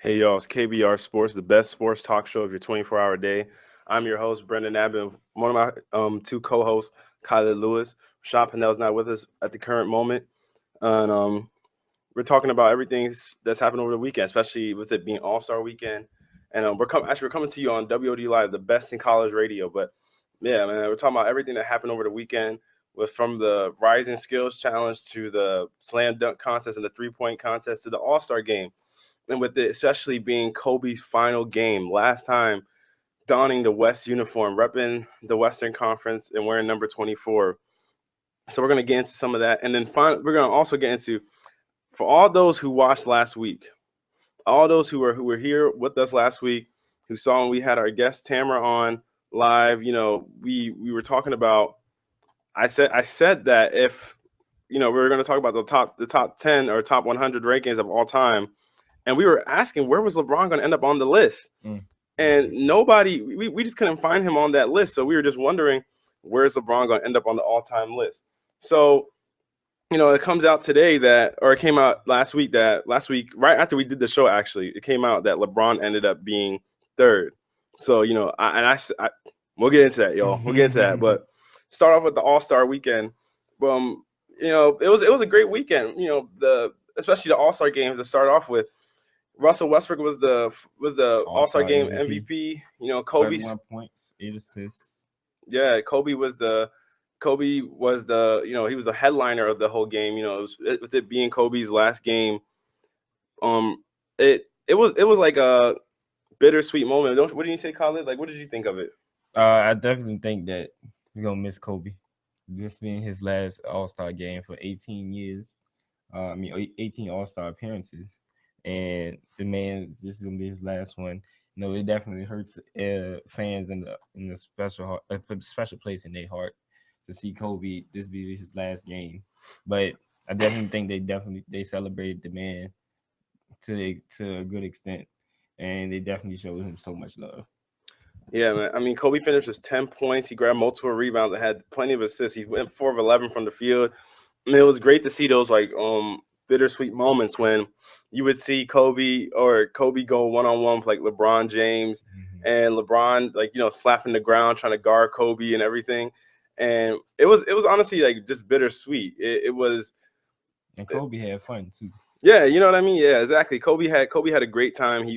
Hey y'all, it's KBR Sports, the best sports talk show of your 24-hour day. I'm your host, Brendan Abbott. One of my two co-hosts, Kyler Lewis. Sean Pinnell's not with us at the current moment. And we're talking about everything that's happened over the weekend, especially with it being All-Star weekend. And we're coming to you on WOD Live, the best in college radio. But yeah, man, we're talking about everything that happened over the weekend, with from the Rising Skills Challenge to the Slam Dunk contest and the three-point contest to the All-Star game. And with it especially being Kobe's final game, last time donning the West uniform, repping the Western Conference and wearing number 24. So we're going to get into some of that. And then we're going to also get into, for all those who watched last week, all those who were here with us last week, who saw when we had our guest Tamara on live, we were talking about, I said that if, we were going to talk about the top 10 or top 100 rankings of all time, and we were asking where was LeBron going to end up on the list, and nobody, we just couldn't find him on that list. So we were just wondering, where's LeBron going to end up on the all-time list? So it comes out today it came out last week right after we did the show. Actually, it came out that LeBron ended up being third. So we'll get into that, y'all. We'll get into that, but start off with the All-Star weekend. It was a great weekend. Especially the All-Star games to start off with. Russell Westbrook was the All-Star game MVP. Kobe 31 points, 8 assists. Yeah, Kobe was the he was a headliner of the whole game. With it being Kobe's last game, it was like a bittersweet moment. What do you say, Khalid? Like, what did you think of it? I definitely think that we're gonna miss Kobe. This being his last All-Star game for 18 years. 18 All-Star appearances, and this is gonna be his last one. It definitely hurts fans in the special place in their heart to see Kobe this be his last game. But I definitely think they celebrated the man to a good extent, and they definitely showed him so much love. Yeah, man. I mean, Kobe finished with 10 points. He grabbed multiple rebounds and had plenty of assists. He went 4 of 11 from the field. I mean, it was great to see those bittersweet moments when you would see Kobe go one-on-one with like LeBron James, and LeBron slapping the ground trying to guard Kobe and everything. And it was honestly like just bittersweet. It was. And Kobe had fun too. Yeah, you know what I mean? Yeah, exactly. Kobe had a great time.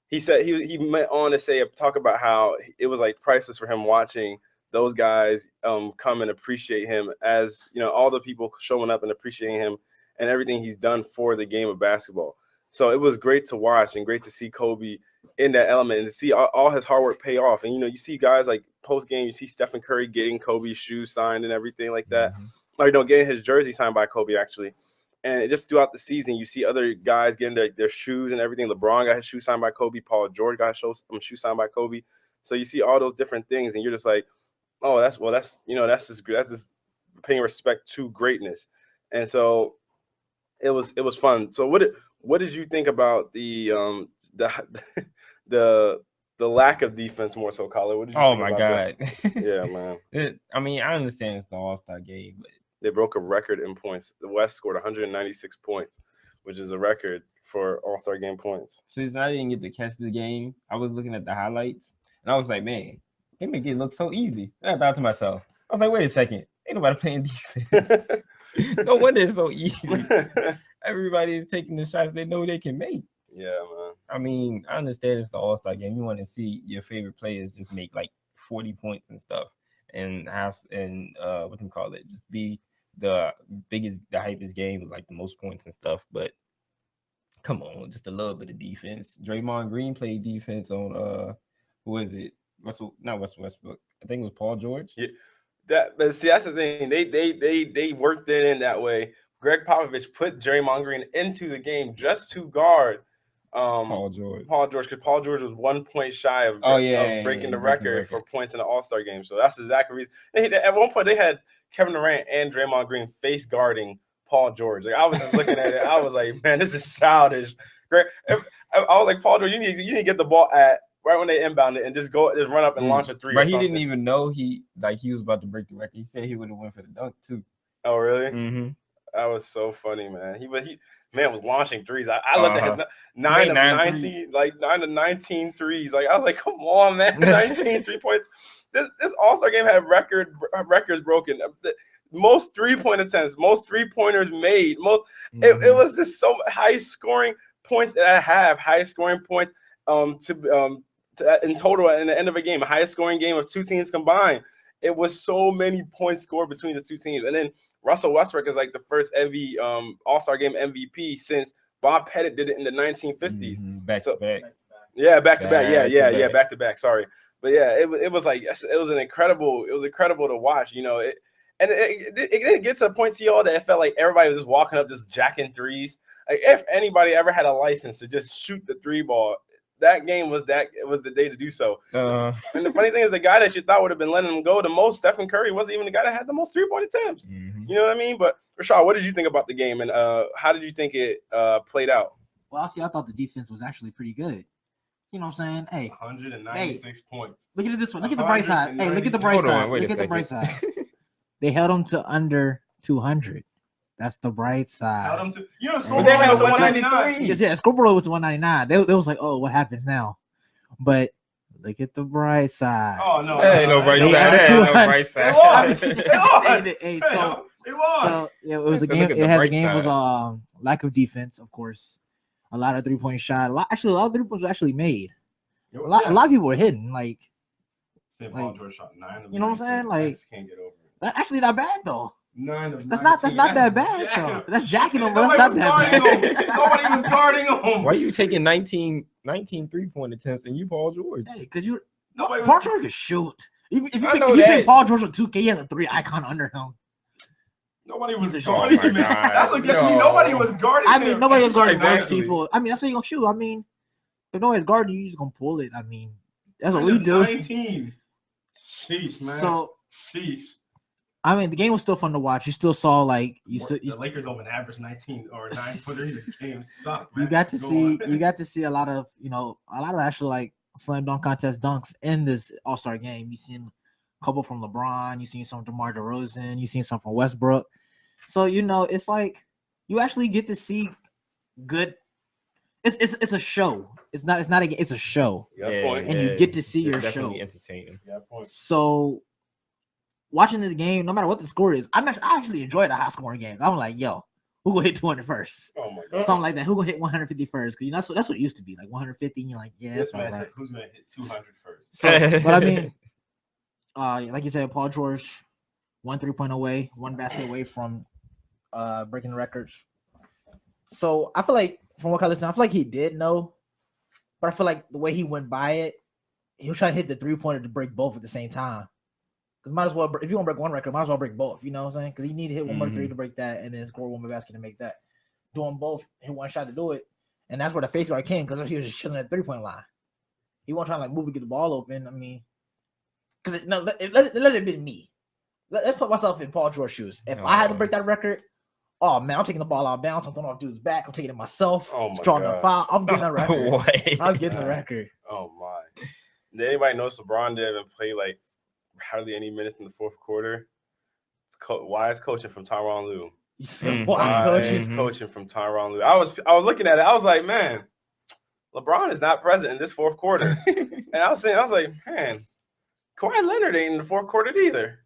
He said he went on to talk about how it was like priceless for him watching those guys come and appreciate him, as all the people showing up and appreciating him and everything he's done for the game of basketball. So it was great to watch and great to see Kobe in that element and to see all his hard work pay off. And you see guys like post game, you see Stephen Curry getting Kobe's shoes signed and everything like that, or getting his jersey signed by Kobe actually. And just throughout the season, you see other guys getting their shoes and everything. LeBron got his shoe signed by Kobe. Paul George got his shoe signed by Kobe. So you see all those different things, and you're just like, oh, that's just paying respect to greatness. And so it was fun. So what did you think about the the lack of defense more so, Colin? What did you Oh think my about God! that? Yeah, man. I understand it's the All-Star game, but They broke a record in points. The West scored 196 points, which is a record for All-Star game points. since I didn't get to catch the game, I was looking at the highlights, and I was like, man, they make it look so easy. And I thought to myself, I was like, wait a second, ain't nobody playing defense. No wonder it's so easy. Everybody is taking the shots they know they can make. Yeah, man. I mean, I understand it's the All-Star game. You want to see your favorite players just make like 40 points and stuff, and what you call it, just be the hypest game with like the most points and stuff. But come on, just a little bit of defense. Draymond Green played defense on who is it? Not Russell Westbrook. I think it was Paul George. Yeah, but see, that's the thing. They worked it in that way. Greg Popovich put Draymond Green into the game just to guard Paul George. Because Paul George was 1 point shy of breaking the record for points in the All-Star game. So that's exactly reason. At one point, they had Kevin Durant and Draymond Green face guarding Paul George. Like, I was just looking at it. I was like, man, this is childish. Greg, I was like, Paul George, you need to get the ball at right when they inbound it and just run up and launch a three. But he didn't even know he was about to break the record. He said he would have went for the dunk too. Oh, really? Mm-hmm. That was so funny, man. He was launching threes. I looked at his 9 Made of 9 19, like 9 of 19 threes. Like I was like, come on, man, 19 3 points. This All-Star game had records broken. The most 3-point attempts, most 3-pointers made, most. It was just so high scoring points at half, high scoring points in total in the end of a game, a highest scoring game of two teams combined. It was so many points scored between the two teams, and then Russell Westbrook is like the first All-Star game MVP since Bob Pettit did it in the 1950s. Back to back. Yeah, back to back. Yeah, back to back. Sorry, but yeah, it was like it was incredible to watch. You know, it didn't get to a point to y'all that it felt like everybody was just walking up just jacking threes. Like if anybody ever had a license to just shoot the three ball, that game was the day to do so. And the funny thing is, the guy that you thought would have been letting him go the most, Stephen Curry, wasn't even the guy that had the most 3-point attempts. You know what I mean? But Rashad, what did you think about the game, and how did you think it played out? Well, obviously, I thought the defense was actually pretty good. You know what I'm saying? Hey, 196 points. Look at this one. Look at the bright side. Hey, look at the bright side. Look at the bright side. They held them to under 200. That's the bright side. Held them to, scoreboard was 193. Yeah, scoreboard was 199. They was like, oh, what happens now? But look at the bright side. Oh no, ain't no bright side. It lost. So yeah, it was a game. It has a game was lack of defense, of course. A lot of 3-point shot. A lot of 3-points were actually made. A lot of people were hitting. Like Paul George shot 9 of you know what I'm saying? Like, I just can't get over it. That's actually not bad though. 9 of that's not that bad though. That's jacking him, but that's not that bad. Nobody was guarding him. Why are you taking 19 3-point attempts and you Paul George? Hey, because Paul George can shoot. If you pick Paul George on 2K, he has a 3 icon under him. Nobody was guarding him. That's what gets me. Nobody was guarding him. I mean, nobody was guarding most people. I mean, that's how you gonna shoot. I mean, if nobody's guarding you, you're just gonna pull it. I mean, that's what we do. 19. Sheesh, man. So, sheesh. I mean, the game was still fun to watch. You still saw the Lakers don't even average 19 or 9-footers. The game sucked. You got to see a lot of actual like slam dunk contest dunks in this All-Star game. You seen a couple from LeBron. You seen some from DeMar DeRozan. You seen some from Westbrook. So it's like you actually get to see good. It's a show. It's a show. And you get to see your show. Entertaining. So watching this game, no matter what the score is, I actually enjoy the high scoring games. I'm like, yo, who gonna hit 200 first? Oh my god, something like that. Who gonna hit 150 first? Because that's what it used to be, like 150. And you're like, yeah, that's right. Right. Who's gonna hit 200 first? So, but I mean, like you said, Paul George, 1 3-point away, 1 basket away from breaking the records. So I feel like, from what I listen, I feel like he did know, but I feel like the way he went by it, he was trying to hit the 3-pointer to break both at the same time. Because might as well, if you want to break one record, might as well break both. You know what I'm saying? Because he needed to hit one more 3 to break that, and then score 1 more basket to make that. Doing both, hit 1 shot to do it, and that's where the face guard came, because he was just chilling at the 3-point line. He wasn't trying to like move to get the ball open. I mean, because let it have been me. Let's put myself in Paul George's shoes. If I had to break that record, oh man, I'm taking the ball out of bounds. I'm throwing off dude's back. I'm taking it myself. Drawing the foul. I'm getting that record. I'm getting the record. Oh my! Did anybody notice LeBron didn't even play like hardly any minutes in the fourth quarter? Wise coaching from Tyronn Lue. You said wise coaching from Tyronn Lue. I was looking at it. I was like, man, LeBron is not present in this fourth quarter. And I was like, man, Kawhi Leonard ain't in the fourth quarter either.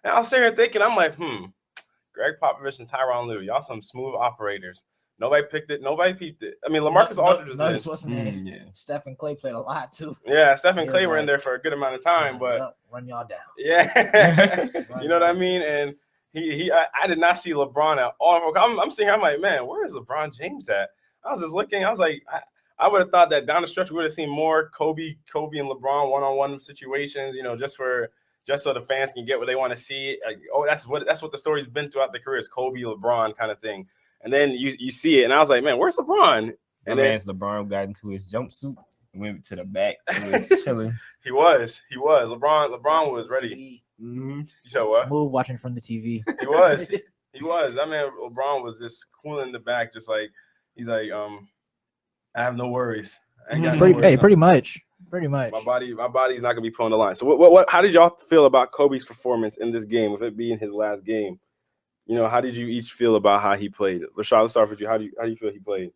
And I was sitting here thinking, I'm like, Greg Popovich and Tyronn Lue, y'all some smooth operators. Nobody picked it. Nobody peeped it. I mean, LaMarcus Aldridge was in. Yeah. Steph and Clay played a lot too. Yeah, Steph and Clay were in there for a good amount of time, but run y'all down. Yeah, you know what I mean. And I did not see LeBron at all. I'm sitting here, I'm like, man, where is LeBron James at? I was just looking. I was like, I would have thought that down the stretch we would have seen more Kobe and LeBron one-on-one situations. You know, just so the fans can get what they want to see. Like, that's what the story's been throughout the career is Kobe, LeBron kind of thing. And then you see it, and I was like, man, where's LeBron? And then LeBron got into his jumpsuit and went to the back. He was chilling. He was. LeBron was ready. Mm-hmm. You said what? Smooth watching from the TV. He was. I mean, LeBron was just cool in the back, just like he's like, I have no worries. Pretty much. My body's not gonna be put on the line. So what how did y'all feel about Kobe's performance in this game, with it being his last game? how did you each feel about how he played? Rashad, let's start with you. How do you feel he played?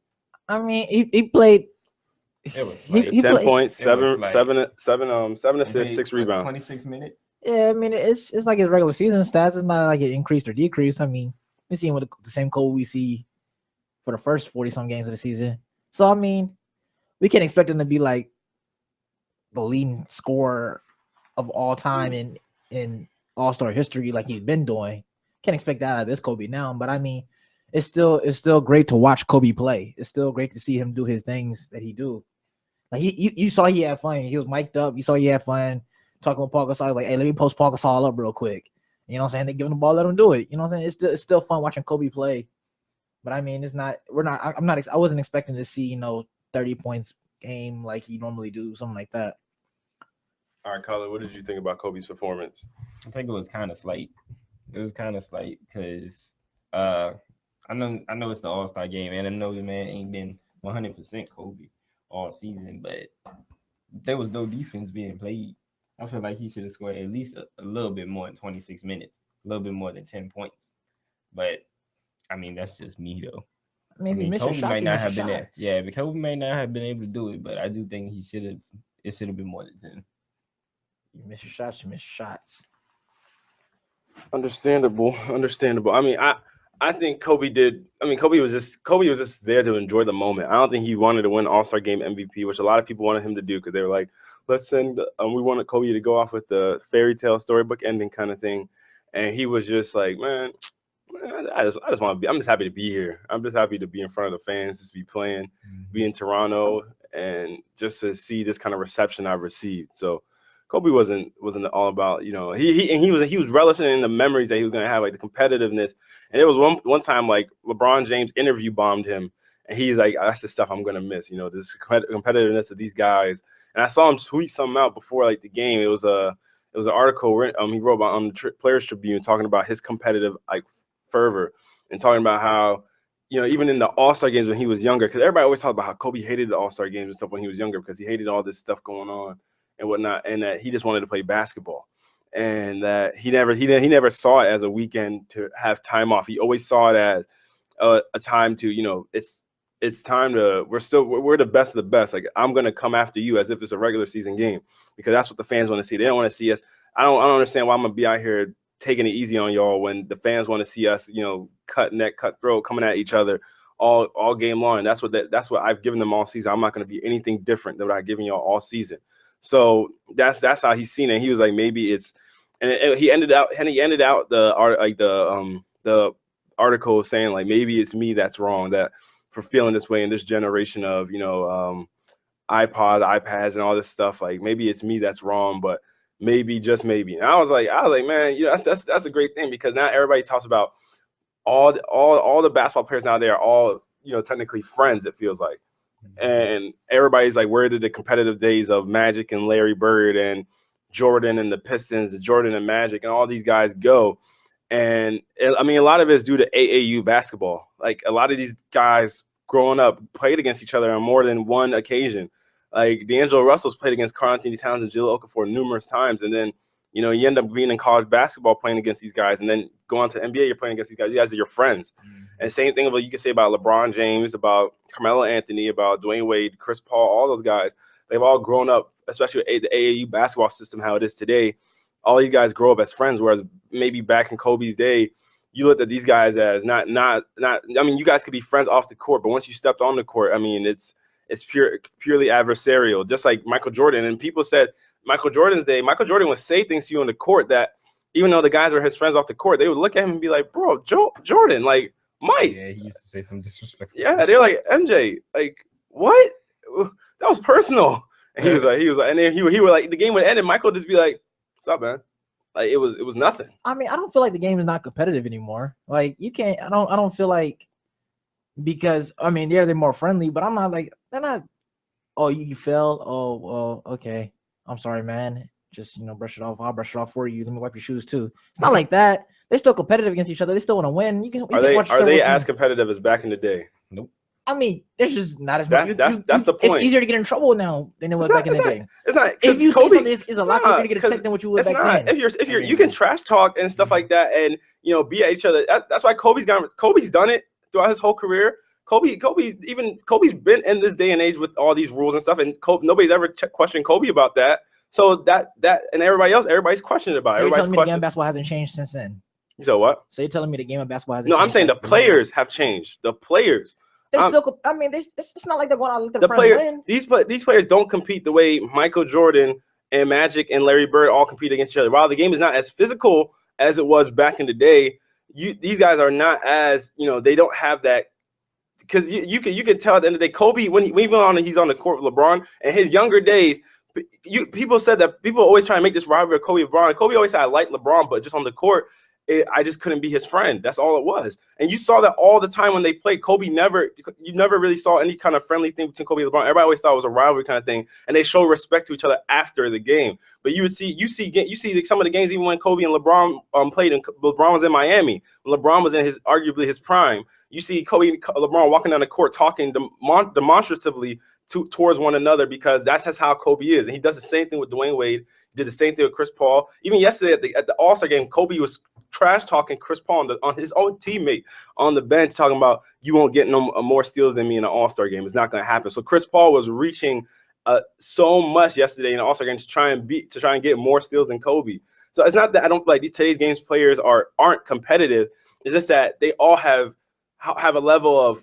I mean, he played. It was He, like he 10 played. points, it was like seven he assists, played 6 what, rebounds. 26 minutes. Yeah, I mean, it's like his regular season stats. It's not like it increased or decreased. I mean, we see him with the same Kobe we see for the first 40-some games of the season. So I mean, we can't expect him to be like the leading scorer of all time in All-Star history like he's been doing. Can't expect that out of this Kobe now. But I mean, it's still great to watch Kobe play. It's still great to see him do his things that he do. Like you saw he had fun. He was mic'd up. You saw he had fun talking with Paul Gasol. Like, hey, let me post Paul Gasol up real quick. You know what I'm saying? They give him the ball, let him do it. You know what I'm saying? It's still fun watching Kobe play. But I mean, it's not. We're not. I'm not. I wasn't expecting to see 30 points game like he normally do, something like that. All right, Colin, what did you think about Kobe's performance? I think it was kind of slight. It was kind of slight because I know it's the All-Star game, and I know the man ain't been 100% Kobe all season, but there was no defense being played. I feel like he should have scored at least a little bit more in 26 minutes, a little bit more than 10 points. But I mean, that's just me though. I Maybe mean, miss your Kobe shots. might You not miss your have been there. shots. Yeah, but Kobe might not have been able to do it, but I do think he should have. It should have been more than 10. You miss your shots. You miss your shots. Understandable. I mean, I think Kobe did. I mean, Kobe was just there to enjoy the moment. I don't think he wanted to win All-Star Game MVP, which a lot of people wanted him to do because they were like, let's send. We wanted Kobe to go off with the fairy tale storybook ending kind of thing, and he was just like, man, I just want to be. I'm just happy to be here. I'm just happy to be in front of the fans, just be playing, be in Toronto, and just to see this kind of reception I've received. So Kobe wasn't all about he was relishing in the memories that he was gonna have, like the competitiveness. And it was one time like LeBron James interview bombed him, and he's like, that's the stuff I'm gonna miss. This competitiveness of these guys. And I saw him tweet something out before like the game. It was an article he wrote about on the Players Tribune talking about his competitive like fervor and talking about how even in the All-Star games when he was younger, because everybody always talked about how Kobe hated the All-Star games and stuff when he was younger because he hated all this stuff going on and whatnot, and that he just wanted to play basketball, and that he never saw it as a weekend to have time off. He always saw it as a time to it's time to we're the best of the best. Like I'm gonna come after you as if it's a regular season game because that's what the fans want to see. They don't want to see us. I don't understand why I'm gonna be out here taking it easy on y'all when the fans want to see us, cut neck, cut throat, coming at each other all game long. And that's what I've given them all season. I'm not going to be anything different than what I've given y'all all season. So that's how he's seen it. He was like, maybe it's, and he ended out the article saying like maybe it's me that's wrong that for feeling this way in this generation of iPods, iPads, and all this stuff. Like maybe it's me that's wrong, but maybe, just maybe. And I was like, man, that's a great thing because now everybody talks about all the basketball players now. They are all technically friends. It feels like, and everybody's like, where did the competitive days of Magic and Larry Bird and Jordan and the Pistons, Jordan and Magic, and all these guys go? And I mean, a lot of it is due to AAU basketball. Like a lot of these guys growing up played against each other on more than one occasion. Like D'Angelo Russell's played against Karl Anthony Towns and Jahlil Okafor numerous times, and then you end up being in college basketball playing against these guys, and then go on to NBA, you're playing against these guys. You guys are your friends. Mm-hmm. And same thing about you can say about LeBron James, about Carmelo Anthony, about Dwayne Wade, Chris Paul, all those guys. They've all grown up, especially with the AAU basketball system, how it is today. All these guys grow up as friends, whereas maybe back in Kobe's day, you looked at these guys as not. I mean, you guys could be friends off the court, but once you stepped on the court, I mean, it's purely adversarial, just like Michael Jordan. And people said Michael Jordan's day, Michael Jordan would say things to you on the court that even though the guys were his friends off the court, they would look at him and be like, bro, Jordan, like Mike. Yeah, he used to say some disrespectful. Yeah, they're like, MJ, like what? That was personal. And he was like, and then he would like the game would end and Michael would just be like, what's up, man? Like it was nothing. I mean, I don't feel like the game is not competitive anymore. Like you can't. I don't feel like because I mean, yeah, they're more friendly, but I'm not like they're not. Oh, you fell. Oh, okay. I'm sorry, man. Just brush it off. I'll brush it off for you. Let me wipe your shoes too. It's not like that. They're still competitive against each other. They still want to win. Are they as competitive as back in the day? Nope. I mean, there's just not as much. That's the point. It's easier to get in trouble now than it was back in the day. It's not. If you Kobe, say something, it's a lot quicker to get a tech than what you would back then. If you're you can trash talk and stuff like that, and be at each other. That's why Kobe's done it throughout his whole career. Kobe's been in this day and age with all these rules and stuff, and nobody's ever questioned Kobe about that. So that and everybody's questioning about it. So you're telling me the game of basketball hasn't changed since then? So what? So you're telling me the game of basketball hasn't changed? No, I'm saying the players have changed. The players. They're still. I mean, it's not like they're going out with their friends win. These players don't compete the way Michael Jordan and Magic and Larry Bird all compete against each other. While the game is not as physical as it was back in the day, these guys are not as they don't have that. Because you can tell at the end of the day, Kobe when he's on the court with LeBron in his younger days. People said that people always try to make this rivalry of Kobe and LeBron. Kobe always said I like LeBron, but just on the court, I just couldn't be his friend. That's all it was. And you saw that all the time when they played. You never really saw any kind of friendly thing between Kobe and LeBron. Everybody always thought it was a rivalry kind of thing, and they show respect to each other after the game. But you see some of the games even when Kobe and LeBron played, and LeBron was in Miami, when LeBron was in arguably his prime. You see Kobe and LeBron walking down the court talking demonstratively towards one another, because that's just how Kobe is. And he does the same thing with Dwayne Wade. He did the same thing with Chris Paul. Even yesterday at the All-Star game, Kobe was trash talking Chris Paul on his own teammate on the bench, talking about you won't get no more steals than me in an All-Star game. It's not going to happen. So Chris Paul was reaching so much yesterday in the All-Star game to try and get more steals than Kobe. So it's not that I don't feel like today's games players aren't competitive. It's just that they all have a level of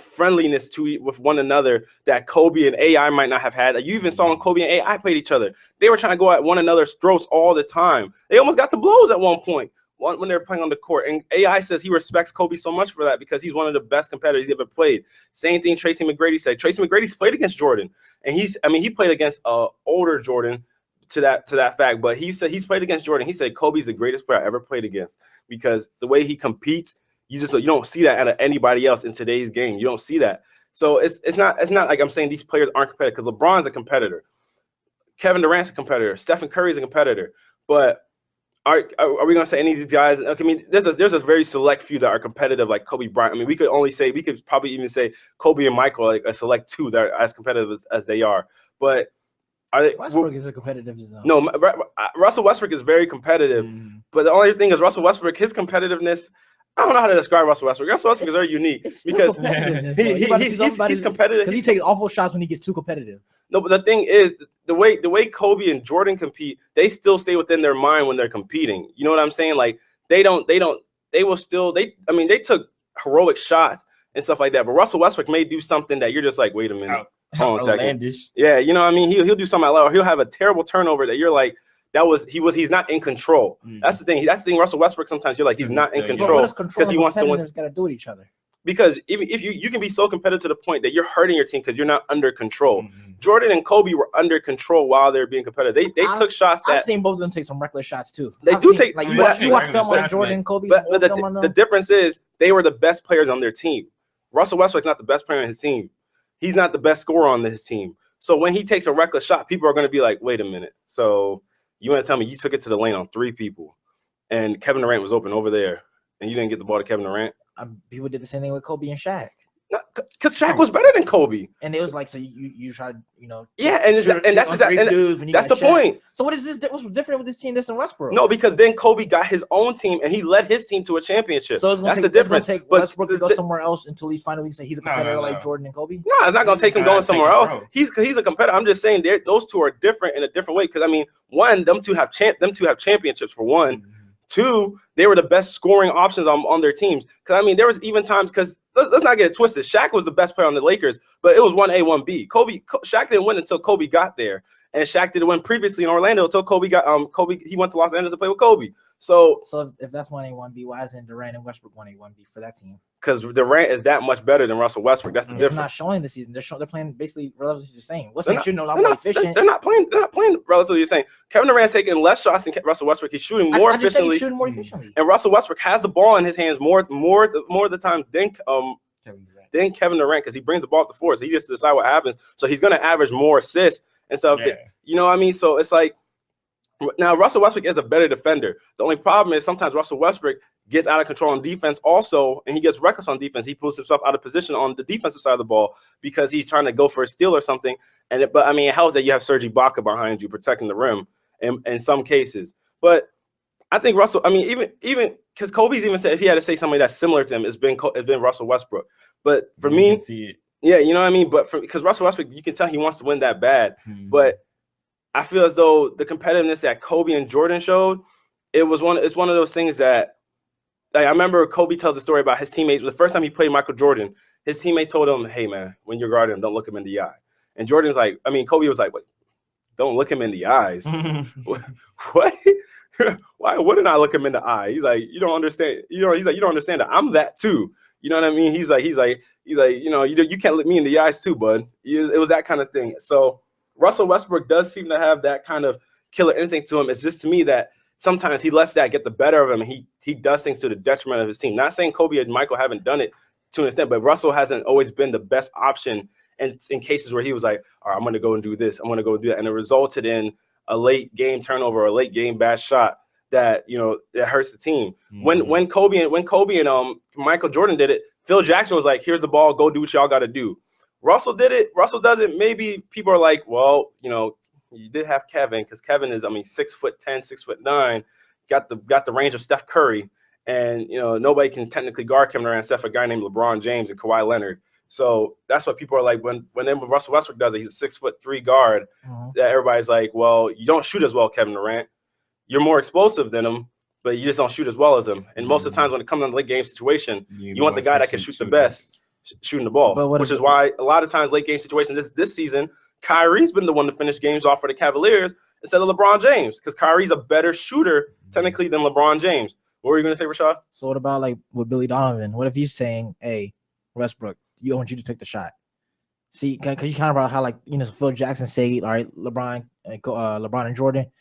friendliness with one another that Kobe and AI might not have had. You even saw when Kobe and AI played each other. They were trying to go at one another's throats all the time. They almost got to blows at one point when they were playing on the court. And AI says he respects Kobe so much for that because he's one of the best competitors he ever played. Same thing Tracy McGrady said. Tracy McGrady's played against Jordan, and he played against older Jordan to that fact. But he said he's played against Jordan. He said Kobe's the greatest player I ever played against because the way he competes. You don't see that out of anybody else in today's game. You don't see that. So it's not like I'm saying these players aren't competitive, because LeBron's a competitor, Kevin Durant's a competitor, Stephen Curry's a competitor. But are we gonna say any of these guys? Okay, I mean, there's a very select few that are competitive, like Kobe Bryant. I mean, we could probably even say Kobe and Michael, like a select two that are as competitive as they are. But are they? Westbrook is a competitive zone. No, Russell Westbrook is very competitive. But the only thing is Russell Westbrook, his competitiveness. I don't know how to describe Russell Westbrook. Russell Westbrook is very unique because he's competitive. Because he takes awful shots when he gets too competitive. No, but the thing is, the way Kobe and Jordan compete, they still stay within their mind when they're competing. You know what I'm saying? Like they took heroic shots and stuff like that. But Russell Westbrook may do something that you're just like, wait a minute, hold on a second. Yeah, you know what I mean? He'll do something like, or he'll have a terrible turnover that you're like, he's not in control. That's the thing. That's the thing. Russell Westbrook, sometimes you're like, he's not in control because he wants to win. Got to do with each other. Because if you can be so competitive to the point that you're hurting your team because you're not under control. Jordan and Kobe were under control while they were being competitive. They took shots that I've seen both of them take some reckless shots too. They do take like you watch film like Jordan and Kobe. But the difference is they were the best players on their team. Russell Westbrook's not the best player on his team. He's not the best scorer on his team. So when he takes a reckless shot, people are going to be like, wait a minute. So you want to tell me you took it to the lane on 3 people and Kevin Durant was open over there and you didn't get the ball to Kevin Durant? People did the same thing with Kobe and Shaq. Because Shaq was better than Kobe. And it was like, so you tried, Yeah, that's the point. So what is this? What's different with this team than Westbrook? No, because then Kobe got his own team and he led his team to a championship. So that's the difference. Take Westbrook to go somewhere else until he finally say he's a competitor like Jordan and Kobe. No, it's not going to take him going somewhere else. He's a competitor. I'm just saying those two are different in a different way. Because I mean, one, them two have championships for one. 2, they were the best scoring options on their teams. Because I mean, there was even times because let's not get it twisted. Shaq was the best player on the Lakers, but it was 1A, 1B. Shaq didn't win until Kobe got there, and Shaq didn't win previously in Orlando until Kobe got he went to Los Angeles to play with Kobe. So if that's 1A, 1B, why isn't Durant and Westbrook 1A, 1B for that team? Because Durant is that much better than Russell Westbrook. That's the difference. They're not showing this season. They're playing basically relatively the same. Westbrook's shooting a lot more efficient. They're not playing relatively the same. Kevin Durant's taking less shots than Russell Westbrook. He's shooting more efficiently. And Russell Westbrook has the ball in his hands more of the time than Kevin Durant because he brings the ball up the floor. So he gets to decide what happens. So he's going to average more assists and stuff. Yeah. You know what I mean? So it's like, now Russell Westbrook is a better defender. The only problem is sometimes Russell Westbrook gets out of control on defense also, and he gets reckless on defense. He puts himself out of position on the defensive side of the ball because he's trying to go for a steal or something. But I mean, it helps that you have Serge Ibaka behind you protecting the rim in some cases. But I think Russell, I mean, even because Kobe's even said if he had to say somebody that's similar to him, it's been Russell Westbrook. But for me, see it. yeah, you know what I mean? But because Russell Westbrook, you can tell he wants to win that bad. But I feel as though the competitiveness that Kobe and Jordan showed, it's one of those things that, like, I remember Kobe tells a story about his teammates. The first time he played Michael Jordan, his teammate told him, "Hey man, when you're guarding him, don't look him in the eye." And Jordan's like, I mean, Kobe was like, "What? Don't look him in the eyes? What? Why wouldn't I look him in the eye?" He's like, "You don't understand. He's like, "You don't understand that I'm that too." You know what I mean? He's like, you can't look me in the eyes too, bud. It was that kind of thing. So Russell Westbrook does seem to have that kind of killer instinct to him. It's just to me that sometimes he lets that get the better of him, and he does things to the detriment of his team. Not saying Kobe and Michael haven't done it to an extent, but Russell hasn't always been the best option in cases where he was like, "All right, I'm going to go and do this. I'm going to go do that," and it resulted in a late game turnover or a late game bad shot that that hurts the team. When Kobe and Michael Jordan did it, Phil Jackson was like, "Here's the ball, go do what y'all got to do." Russell did it. Russell does it. Maybe people are like, "Well, you did have Kevin, because Kevin is, 6'10", 6'9", got the range of Steph Curry, and nobody can technically guard Kevin Durant except for a guy named LeBron James and Kawhi Leonard." So that's what people are like when Russell Westbrook does it. He's a 6'3" guard. That everybody's like, "Well, you don't shoot as well, Kevin Durant. You're more explosive than him, but you just don't shoot as well as him." And most of the times when it comes to the late game situation, you want the guy that can shoot the best shooting the ball, which is why a lot of times late game situations this season, Kyrie's been the one to finish games off for the Cavaliers instead of LeBron James, because Kyrie's a better shooter technically than LeBron James. What were you going to say, Rashad? So what about like with Billy Donovan? What if he's saying, "Hey, Westbrook, I want you to take the shot"? See, because you kind of about how Phil Jackson say, "All right, LeBron and Jordan,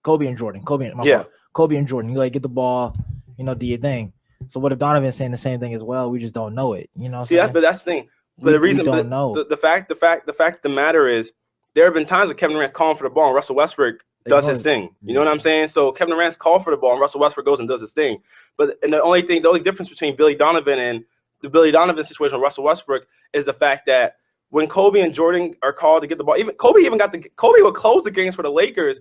Kobe and Jordan, Kobe and Jordan, you get the ball, do your thing." So what if Donovan's saying the same thing as well? We just don't know it, See, but that's the thing. But the reason, we don't know. The fact of the matter is, there have been times when Kevin Durant's calling for the ball and Russell Westbrook does his thing. You know what I'm saying? So Kevin Durant's called for the ball and Russell Westbrook goes and does his thing. But the only difference between Billy Donovan and the Billy Donovan situation with Russell Westbrook is the fact that when Kobe and Jordan are called to get the ball, Kobe would close the games for the Lakers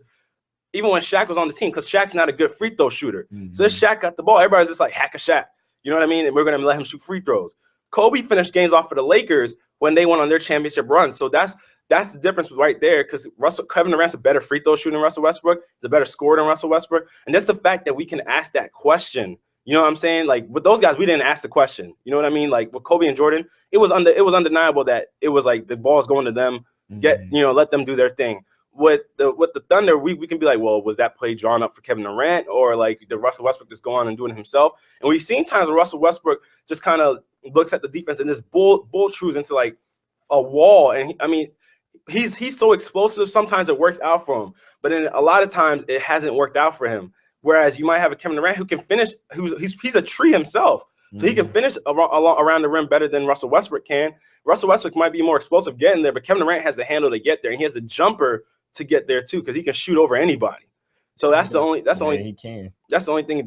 even when Shaq was on the team, because Shaq's not a good free throw shooter. So if Shaq got the ball, everybody's just like, hack a Shaq. You know what I mean? And we're going to let him shoot free throws. Kobe finished games off for the Lakers when they went on their championship run. So that's the difference right there, because Kevin Durant's a better free throw shooter than Russell Westbrook. He's a better scorer than Russell Westbrook. And that's the fact that we can ask that question. You know what I'm saying? Like with those guys, we didn't ask the question. You know what I mean? Like with Kobe and Jordan, it was undeniable that it was like the ball is going to them. Let them do their thing. With the Thunder, we can be like, well, was that play drawn up for Kevin Durant, or like did Russell Westbrook just go on and doing it himself? And we've seen times where Russell Westbrook just kind of looks at the defense and just bull trues into like a wall. And he's so explosive. Sometimes it works out for him, but then a lot of times it hasn't worked out for him. Whereas you might have a Kevin Durant who can finish, he's a tree himself. So he can finish around the rim better than Russell Westbrook can. Russell Westbrook might be more explosive getting there, but Kevin Durant has the handle to get there, and he has the jumper to get there too, because he can shoot over anybody. So that's the only thing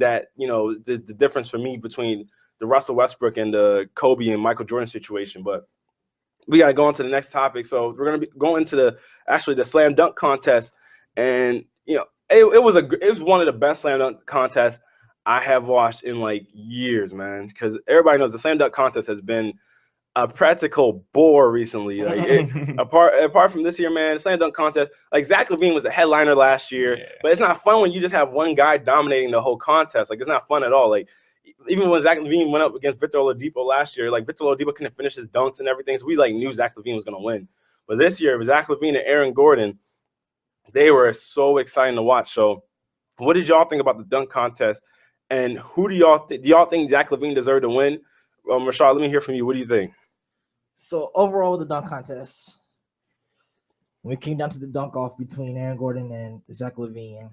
that the difference for me between the Russell Westbrook and the Kobe and Michael Jordan situation. But we got to go on to the next topic. So we're going to be going into the slam dunk contest, and it was one of the best slam dunk contests I have watched in like years, man. Because everybody knows the slam dunk contest has been a practical bore recently. Like apart from this year, man, the slam dunk contest, like Zach LaVine was the headliner last year, but it's not fun when you just have one guy dominating the whole contest. Like it's not fun at all. Like even when Zach LaVine went up against Victor Oladipo last year, like Victor Oladipo couldn't finish his dunks and everything, so we like knew Zach LaVine was gonna win. But this year, with Zach LaVine and Aaron Gordon, they were so exciting to watch. So what did y'all think about the dunk contest? And who do y'all think Zach LaVine deserved to win? Rashad, let me hear from you. What do you think? So overall with the dunk contest, when it came down to the dunk off between Aaron Gordon and Zach LaVine,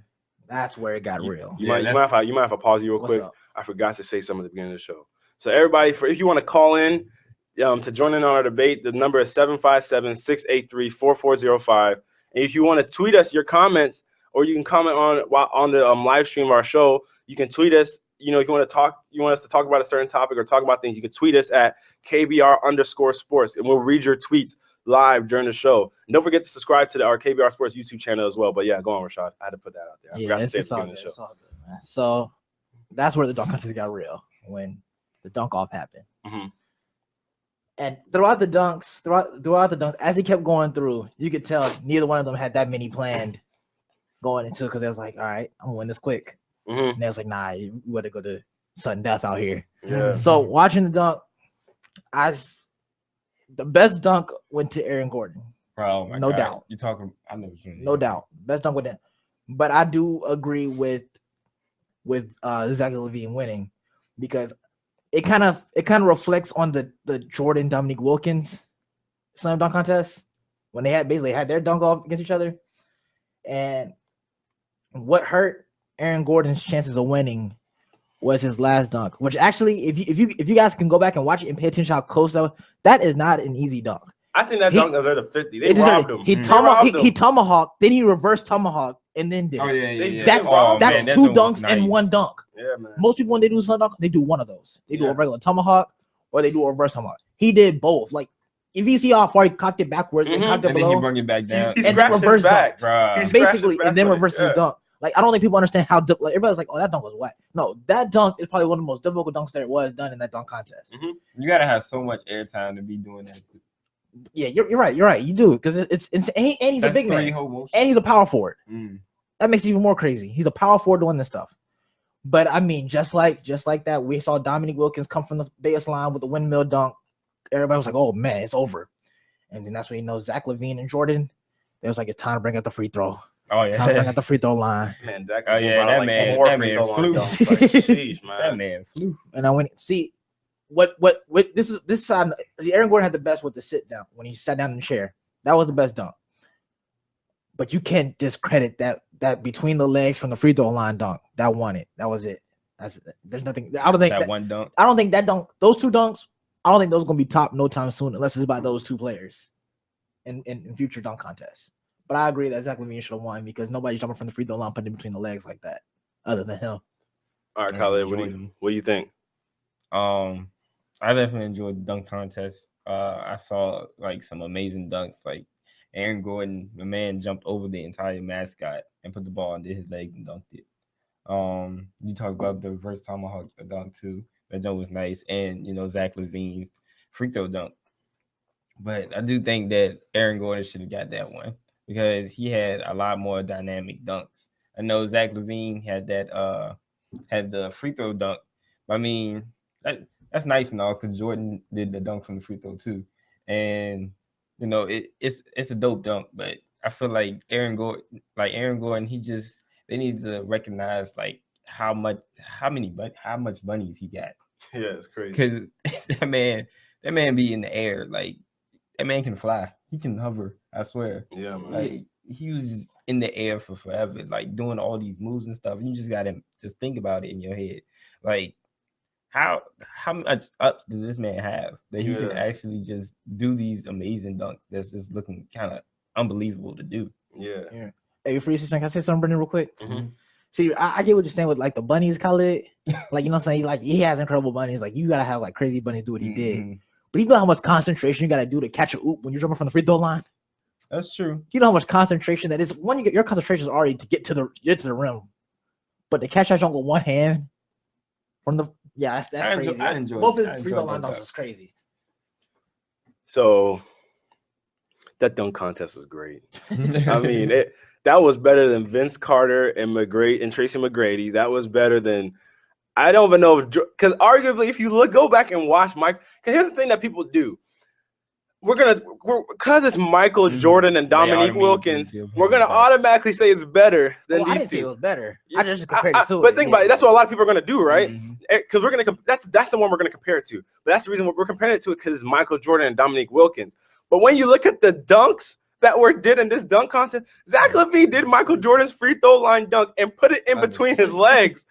that's where it got real. You might have to pause you real quick. I forgot to say something at the beginning of the show. So everybody, if you want to call in to join in on our debate, the number is 757-683-4405. And if you want to tweet us your comments or you can comment on the live stream of our show. You can tweet us. You know, if you want us to talk about a certain topic or talk about things, you can tweet us at KBR_sports, and we'll read your tweets live during the show. And don't forget to subscribe to our KBR Sports YouTube channel as well. But yeah, go on, Rashad. I had to put that out there. I forgot to say it at the beginning of the show. It's all good, man. So that's where the dunk contest got real, when the dunk off happened. Mm-hmm. And throughout the dunks, as he kept going through, you could tell neither one of them had that many planned going into it, because they was like, all right, I'm gonna win this quick. Mm-hmm. And they was like, nah, you got to go to sudden death out here. Yeah. So watching the dunk, the best dunk went to Aaron Gordon. Bro, no doubt. You talking? I know what you mean. No doubt, best dunk with him. But I do agree with Zach LaVine winning, because it kind of reflects on the Jordan Dominique Wilkins slam dunk contest, when they had their dunk off against each other. And what hurt Aaron Gordon's chances of winning was his last dunk, which actually, if you guys can go back and watch it and pay attention how close that is not an easy dunk. I think that dunk deserved a 50. They robbed him. He tomahawked, then he reversed tomahawk, and then did. Oh yeah. That's two dunks and one dunk. Yeah, man. Most people, when they do slam dunk, they do one of those. They do a regular tomahawk, or they do a reverse tomahawk. He did both. Like, if you see how far he cocked it backwards and cocked it below, then he brought it back down, he and then reversed back, basically, and then reverses his dunk. Like, I don't think people understand how like, everybody's like, oh, that dunk was whack. No, that dunk is probably one of the most difficult dunks that was done in that dunk contest. Mm-hmm. You gotta have so much airtime to be doing that. Yeah, you're right. You do, because it's and he's a big man, and he's a power forward. That makes it even more crazy. He's a power forward doing this stuff. But I mean, just like that, we saw Dominique Wilkins come from the baseline with the windmill dunk. Everybody was like, "Oh man, it's over." And then that's when Zach LaVine and Jordan. It was like, it's time to bring out the free throw. Oh yeah, time to bring out the free throw line. Man, that man flew. Sheesh, man. That man flew. And I went see what this side. Aaron Gordon had the best with the sit down when he sat down in the chair. That was the best dunk. But you can't discredit that between the legs from the free throw line dunk. That won it. That was it. There's nothing. I don't think that one dunk. I don't think that dunk. Those two dunks. I don't think those are gonna be top no time soon, unless it's by those two players in future dunk contests. But I agree that Zach LaVine should have won, because nobody's jumping from the free throw line, putting it between the legs like that, other than him. All right, Khaled, what do you think? I definitely enjoyed the dunk contest. I saw like some amazing dunks. Like Aaron Gordon, the man jumped over the entire mascot and put the ball under his legs and dunked it. You talked about the reverse tomahawk dunk too. That dunk was nice, and Zach LaVine's free throw dunk. But I do think that Aaron Gordon should have got that one, because he had a lot more dynamic dunks. I know Zach LaVine had the free throw dunk. But I mean, that's nice and all, because Jordan did the dunk from the free throw too, and it's a dope dunk. But I feel like Aaron Gordon, they need to recognize like how much bunnies he got. Yeah, it's crazy. Because that man be in the air. Like, that man can fly. He can hover. I swear. Yeah, man. Like, he was just in the air for forever, like doing all these moves and stuff. And you just gotta just think about it in your head. Like, how much ups does this man have that he can actually just do these amazing dunks that's just looking kind of unbelievable to do? Yeah. Hey, before you say something, can I say something, Brendan, real quick? Mm-hmm. See, I get what you're saying with like the bunnies, Khaled. Like, what I'm saying? Like, he has incredible bunnies. Like, you gotta have like crazy bunnies do what he did. But you know how much concentration you gotta do to catch a oop when you're jumping from the free throw line? That's true. You know how much concentration that is. When your concentration is already to get to the rim, but to catch that jump with one hand from the that's crazy. I enjoyed both his free throw line dunks was crazy. So that dunk contest was great. I mean, that was better than Vince Carter and Tracy McGrady. That was better than, I don't even know, because arguably, if you go back and watch Mike, because here's the thing that people do. Because it's Michael Jordan and Dominique Wilkins, we're gonna automatically say it's better than these two. I didn't say it was better. I just compared it to it. But think about it. That's what a lot of people are gonna do, right? Because we're gonna that's the one we're gonna compare it to. But that's the reason we're comparing it to it, because it's Michael Jordan and Dominique Wilkins. But when you look at the dunks that were did in this dunk contest, Zach LaVine did Michael Jordan's free throw line dunk and put it in between his legs.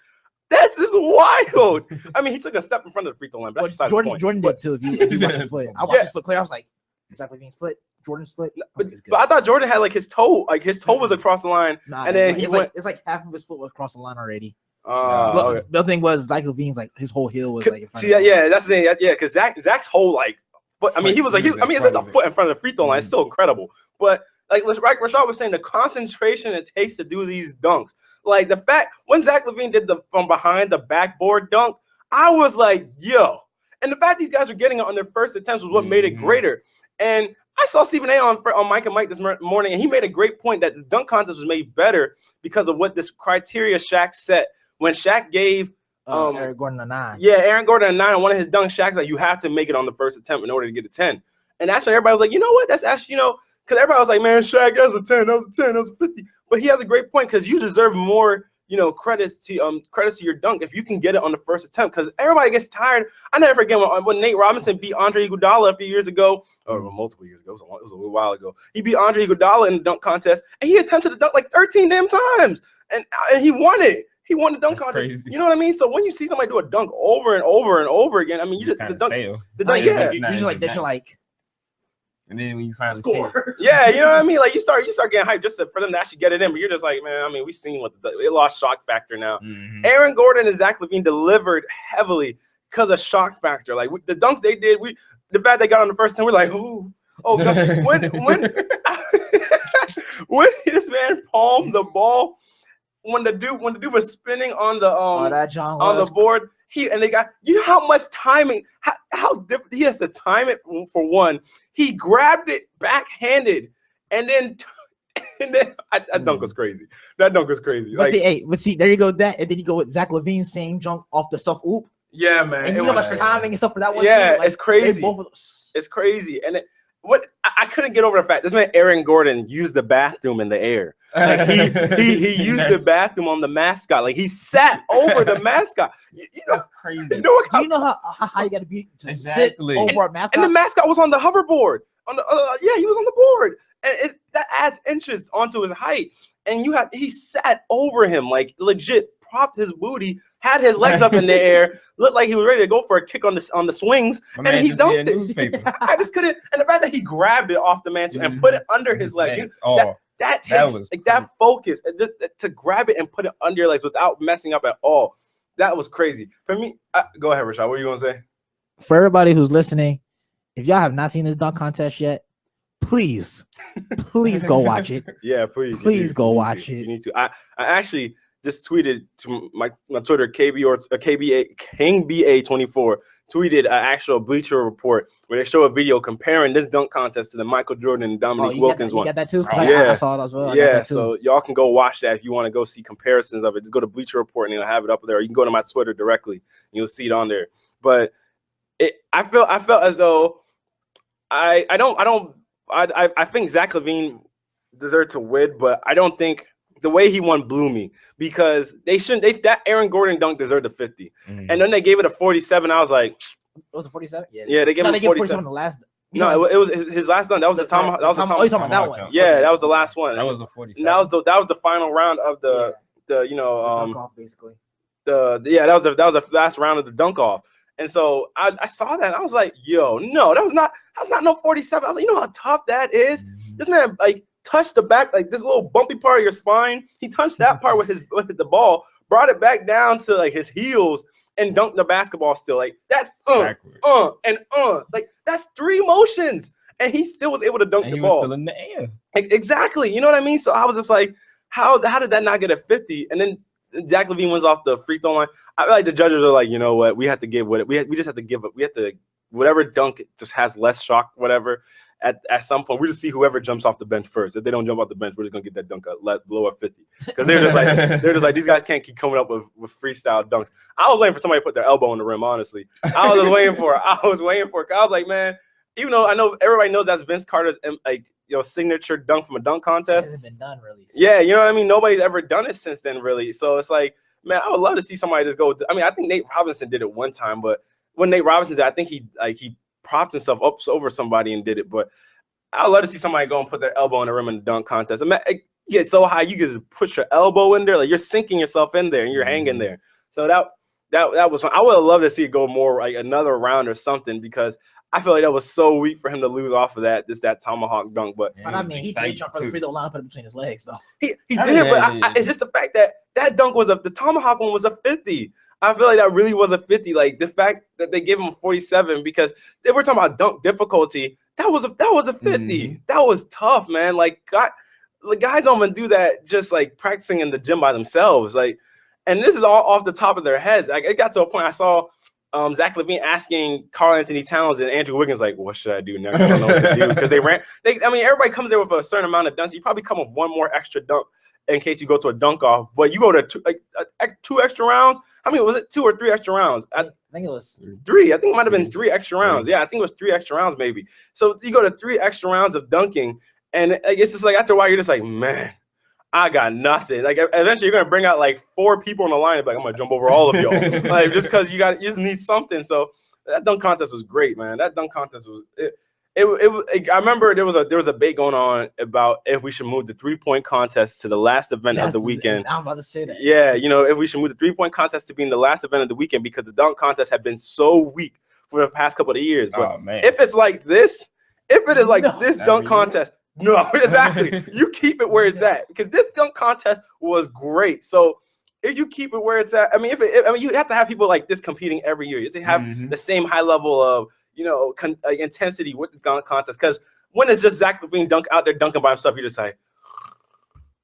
That's just wild. I mean, he took a step in front of the free throw line. But that's Jordan did too. If you watch his foot, I watched his foot clear. I was like, Zach LaVine's foot. Jordan's foot. But I thought Jordan had like his toe was across the line, Nah, and then it's like half of his foot was across the line already. Okay. The thing was Zach LaVine's like his whole heel was like in front see of yeah, that's the thing. Yeah, because Zach's whole like, but I mean he was like it's just a foot in front of the free throw line. It's still incredible, but like Rashad was saying, the concentration it takes to do these dunks, like the fact when Zach LaVine did the from behind the backboard dunk, I was like, yo, and the fact these guys were getting it on their first attempts was what made it greater. And I saw Stephen A on Mike and Mike this morning, and he made a great point that the dunk contest was made better because of what this criteria Shaq set. When Shaq gave Aaron Gordon a 9. Yeah, Aaron Gordon a 9 on one of his dunks, Shaq's like, you have to make it on the first attempt in order to get a 10. And that's when everybody was like, you know what? That's actually, because everybody was like, man, Shaq, that was a 10, that was a 10, that was a 50. But he has a great point because you deserve more, credits to your dunk if you can get it on the first attempt, because everybody gets tired. I never forget when Nate Robinson beat Andre Iguodala a few years ago, or multiple years ago. It was a little while ago. He beat Andre Iguodala in the dunk contest, and he attempted to dunk like 13 damn times, and he won it. He won the dunk contest. Crazy. You know what I mean? So when you see somebody do a dunk over and over and over again, I mean, you just the dunk, yeah. You just like that. You're like. And then when you finally score, yeah, you know what I mean. Like you start getting hyped just for them to actually get it in, but you're just like, man. I mean, we've seen what it lost shock factor now. Aaron Gordon and Zach LaVine delivered heavily because of shock factor. Like the dunks they did, the fact they got on the first time, we're like, oh God. when this man palmed the ball, when the dude was spinning on the the board. They got, how much timing, how different he has to time it for one. He grabbed it backhanded, and then that dunk was crazy. That dunk was crazy. But see, there you go. That, and then you go with Zach LaVine's same jump off the self oop. Yeah, man. And you know much timing and stuff for that one. Yeah, like, it's crazy. It's crazy, and I couldn't get over the fact this man Aaron Gordon used the bathroom in the air. Like he used the bathroom on the mascot. Like he sat over the mascot. That's crazy. Do you know how you got to be to sit over a mascot? And the mascot was on the hoverboard. He was on the board, and that adds inches onto his height. And he sat over him, like legit propped his booty, had his legs up in the air, looked like he was ready to go for a kick on the swings, and he dunked it. I just couldn't. And the fact that he grabbed it off the man and put it under his leg, that takes that focus to grab it and put it under your legs without messing up at all. That was crazy. For me, go ahead, Rashad. What are you gonna say? For everybody who's listening, if y'all have not seen this dunk contest yet, please go watch it. Yeah, please go watch it. You need to. I actually just tweeted to my Twitter, KBA24 tweeted an actual Bleacher Report where they show a video comparing this dunk contest to the Michael Jordan and Dominique Wilkins one. You got that too? Yeah. I saw it as well. Yeah, so y'all can go watch that if you want to go see comparisons of it. Just go to Bleacher Report and they'll have it up there. You can go to my Twitter directly and you'll see it on there. But I felt as though I think Zach LaVine deserved to win, but I don't think the way he won blew me, because that Aaron Gordon dunk deserved a 50. And then they gave it a 47. I was like, it was a 47? Yeah, they gave him 47 on the last. No, it was his last dunk. That was the Tom. Oh, you talking about that one? Yeah, that was the last one. That was the 47. That was the final round of the dunk off, basically. That was the last round of the dunk off. And so I saw that and I was like, yo, no, that was not no 47. I was like, you know how tough that is? This man like touched the back, like this little bumpy part of your spine. He touched that part with the ball, brought it back down to like his heels and dunked the basketball still. Like that's like that's 3 motions. And he still was able to dunk the ball. Was still in the air. Exactly. You know what I mean? So I was just like, how did that not get a 50? And then Zach LaVine wins off the free throw line. I feel like the judges are like, you know what? We have to give we just have to give up. We have to, whatever dunk just has less shock, whatever. At some point, we just see whoever jumps off the bench first. If they don't jump off the bench, we're just gonna get that dunk below a 50. Because they're just like these guys can't keep coming up with freestyle dunks. I was waiting for somebody to put their elbow on the rim. Honestly, I was just waiting for it. I was like, man, even though I know everybody knows that's Vince Carter's signature dunk from a dunk contest. It hasn't been done really. Yeah, you know what I mean. Nobody's ever done it since then, really. So it's like, man, I would love to see somebody just go. I mean, I think Nate Robinson did it one time, but when Nate Robinson did, I think he propped himself up over somebody and did it. But I'd love to see somebody go and put their elbow in the rim in the dunk contest. I mean, you get so high, you can just push your elbow in there, like you're sinking yourself in there and you're hanging there. So that was fun. I would have loved to see it go more like another round or something, because I feel like that was so weak for him to lose off of that tomahawk dunk. But But I mean, he did jump for the free throw line, put it between his legs, though. he did, but it's just the fact that dunk was the tomahawk one was a 50. I feel like that really was a 50. Like the fact that they gave him a 47 because they were talking about dunk difficulty. That was a 50. Mm-hmm. That was tough, man. Like the guys don't even do that just like practicing in the gym by themselves. Like, and this is all off the top of their heads. Like it got to a point I saw Zach LaVine asking Karl-Anthony Towns and Andrew Wiggins, like, what should I do next? I don't know what to do because I mean, everybody comes there with a certain amount of dunks. You probably come with one more extra dunk in case you go to a dunk off, but you go to two extra rounds. I mean, was it 2 or 3 extra rounds? I think it was 3. I think it might have been 3 extra rounds. Yeah, I think it was 3 extra rounds maybe. So you go to 3 extra rounds of dunking, and I guess it's like after a while you're just like, man, I got nothing. Like eventually you're gonna bring out like 4 people in the line and be like, I'm gonna jump over all of y'all. Like just because you just need something. So that dunk contest was great, man. That dunk contest was I remember there was a debate going on about if we should move the 3-point contest to the last event of the weekend. I'm about to say that. Yeah, if we should move the 3-point contest to being the last event of the weekend because the dunk contest had been so weak for the past couple of years. But if it's like this, dunk contest, no, exactly. You keep it where it's at because this dunk contest was great. So if you keep it where it's at, I mean, you have to have people like this competing every year. You have to have the same high level of intensity with the dunk contest. Because when it's just Zach LaVine out there dunking by himself, you're just like.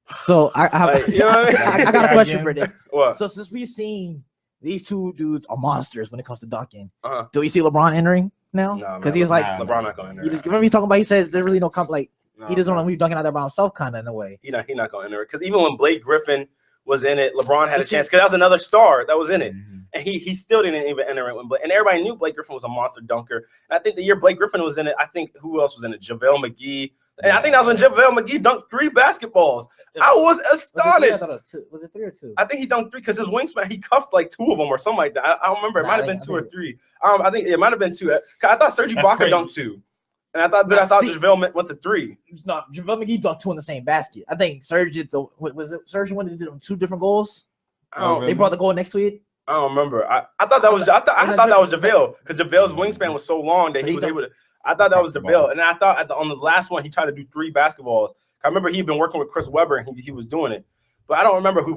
So I got a question, Brendan. What? So since we've seen these two dudes are monsters when it comes to dunking, do we see LeBron entering now? Because he was like, LeBron not going to enter. You just remember he's talking about. He says there's really no he doesn't want to be dunking out there by himself, kind of in a way. He not going to enter it because even when Blake Griffin was in it, LeBron had a chance because that was another star that was in it, and he still didn't even enter it and everybody knew Blake Griffin was a monster dunker. And I think the year Blake Griffin was in it, I think who else was in it? JaVale McGee, and I think that was when JaVale McGee dunked 3 basketballs. I was astonished. Was it 3 or 2? I think he dunked 3 because his wingspan he cuffed like 2 of them or something like that. I don't remember. It might have been 2 or 3. I think it might have been 2. I thought Serge Ibaka dunked 2. And I thought JaVale went to 3. No, JaVale McGee dunked 2 in the same basket. I think Serge did Serge wanted to do 2 different goals? They brought the goal next to it. I don't remember. I thought that was that was JaVale because JaVale's wingspan was so long that he was able to. I thought that was JaVale, and I thought on the last one he tried to do 3 basketballs. I remember he'd been working with Chris Webber and he was doing it, but I don't remember who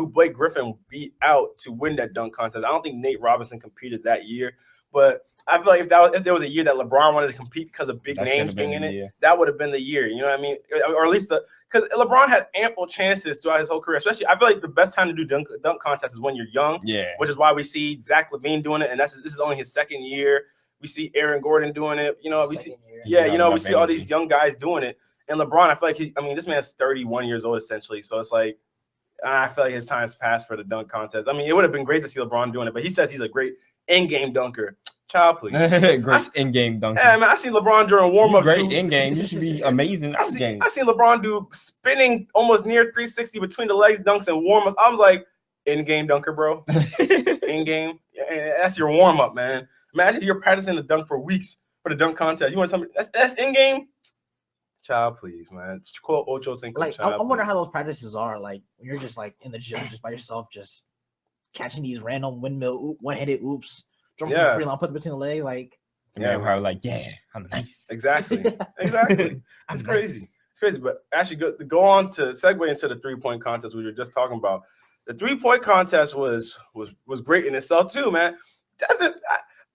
Blake Griffin beat out to win that dunk contest. I don't think Nate Robinson competed that year, but I feel like if there was a year that LeBron wanted to compete because of big names being in it, that would have been the year. You know what I mean? Or at least because LeBron had ample chances throughout his whole career. Especially, I feel like the best time to do dunk contests is when you're young. Yeah. Which is why we see Zach LaVine doing it, and this is only his 2nd year. We see Aaron Gordon doing it. We see all these young guys doing it. And LeBron, I feel like this man's 31 years old essentially. So it's like I feel like his time's passed for the dunk contest. I mean, it would have been great to see LeBron doing it, but he says he's a great in-game dunker. Child, please. Great in-game dunker. Yeah, man, I seen LeBron during warm-up. Great in-game. You should be amazing out-game. I seen LeBron do spinning almost near 360 between the legs dunks and warm-ups. I was like, in-game dunker, bro. In-game. That's your warm-up, man. Imagine you're practicing the dunk for weeks for the dunk contest. You want to tell me that's in-game? Child, please, man. Quote Ocho Cinco. Like, I wonder how those practices are. Like, when you're just like in the gym, just by yourself, just catching these random one-handed oops. Jumping from the free line, put it between the legs, like. Yeah, probably like, I'm nice. Exactly. It's crazy. It's crazy. But actually, go on to segue into the 3-point contest we were just talking about. The 3-point contest was great in itself too, man. Devin,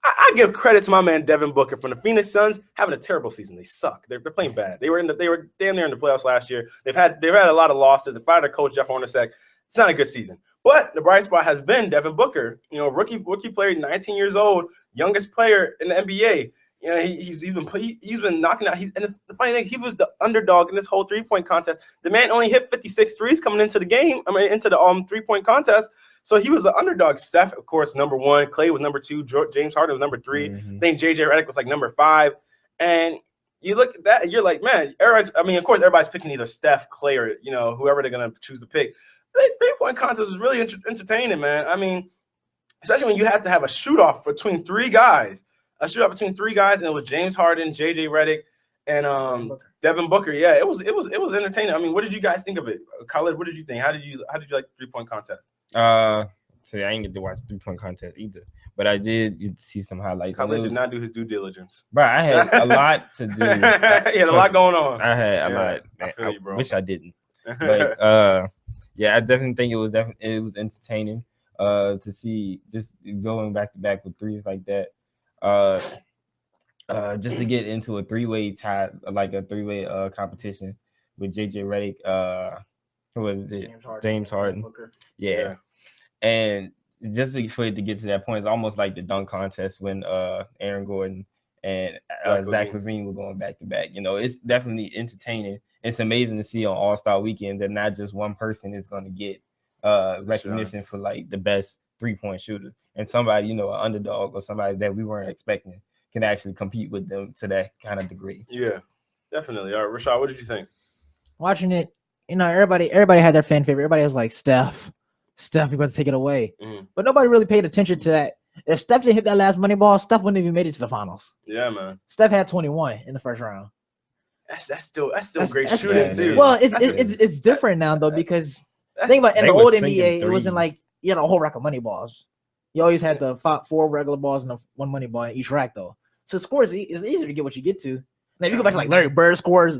I give credit to my man Devin Booker from the Phoenix Suns having a terrible season. They suck. They're playing bad. They were damn near in the playoffs last year. They've had a lot of losses. They fired their coach Jeff Hornacek. It's not a good season. But the bright spot has been Devin Booker, rookie player, 19 years old, youngest player in the NBA. He's been knocking out. And the funny thing, he was the underdog in this whole 3-point contest. The man only hit 56 threes coming into the game. Into the 3-point contest. So he was the underdog. Steph, of course, number 1. Clay was number 2. James Harden was number 3. I think JJ Redick was like number 5. And you look at that, and you're like, man, of course, everybody's picking either Steph, Clay, or whoever they're gonna choose to pick. The 3-point contest was really entertaining, man. I mean, especially when you have to have a shoot-off between 3 guys. And it was James Harden, JJ Redick, and Devin Booker. Yeah, it was entertaining. I mean, what did you guys think of it? Khaled, what did you think? How did you like the 3-point contest? say I ain't get to watch 3-point contest either, but I did get to see some highlights. Khalid did not do his due diligence. Bro, I had a lot to do. He had a lot going on. I had a lot. I feel you, bro. Wish I didn't. But yeah, I definitely think it was entertaining to see just going back to back with threes like that. Just to get into a three-way tie, like a three-way competition with JJ Redick, who was it? James Harden. Yeah. And just for it to get to that point, it's almost like the dunk contest when Aaron Gordon and Zach LaVine were going back to back. You know, it's definitely entertaining. It's amazing to see on All-Star Weekend that not just one person is going to get recognition for like the best 3-point shooter, and somebody, you know, an underdog or somebody that we weren't expecting can actually compete with them to that kind of degree. Yeah, definitely. All right, Rashad, what did you think? Watching it, you know, everybody had their fan favorite. Everybody was like, Steph, you're going to take it away. Mm-hmm. But nobody really paid attention to that. If Steph didn't hit that last money ball, Steph wouldn't even made it to the finals. Yeah, man. Steph had 21 in the first round. That's still great shooting too. Well, it's different now though, because think about in the old NBA, it wasn't like you had a whole rack of money balls. You always had the 4 regular balls and one money ball in each rack though. So scores is easier to get what you get to. Now if you go back to like Larry Bird scores,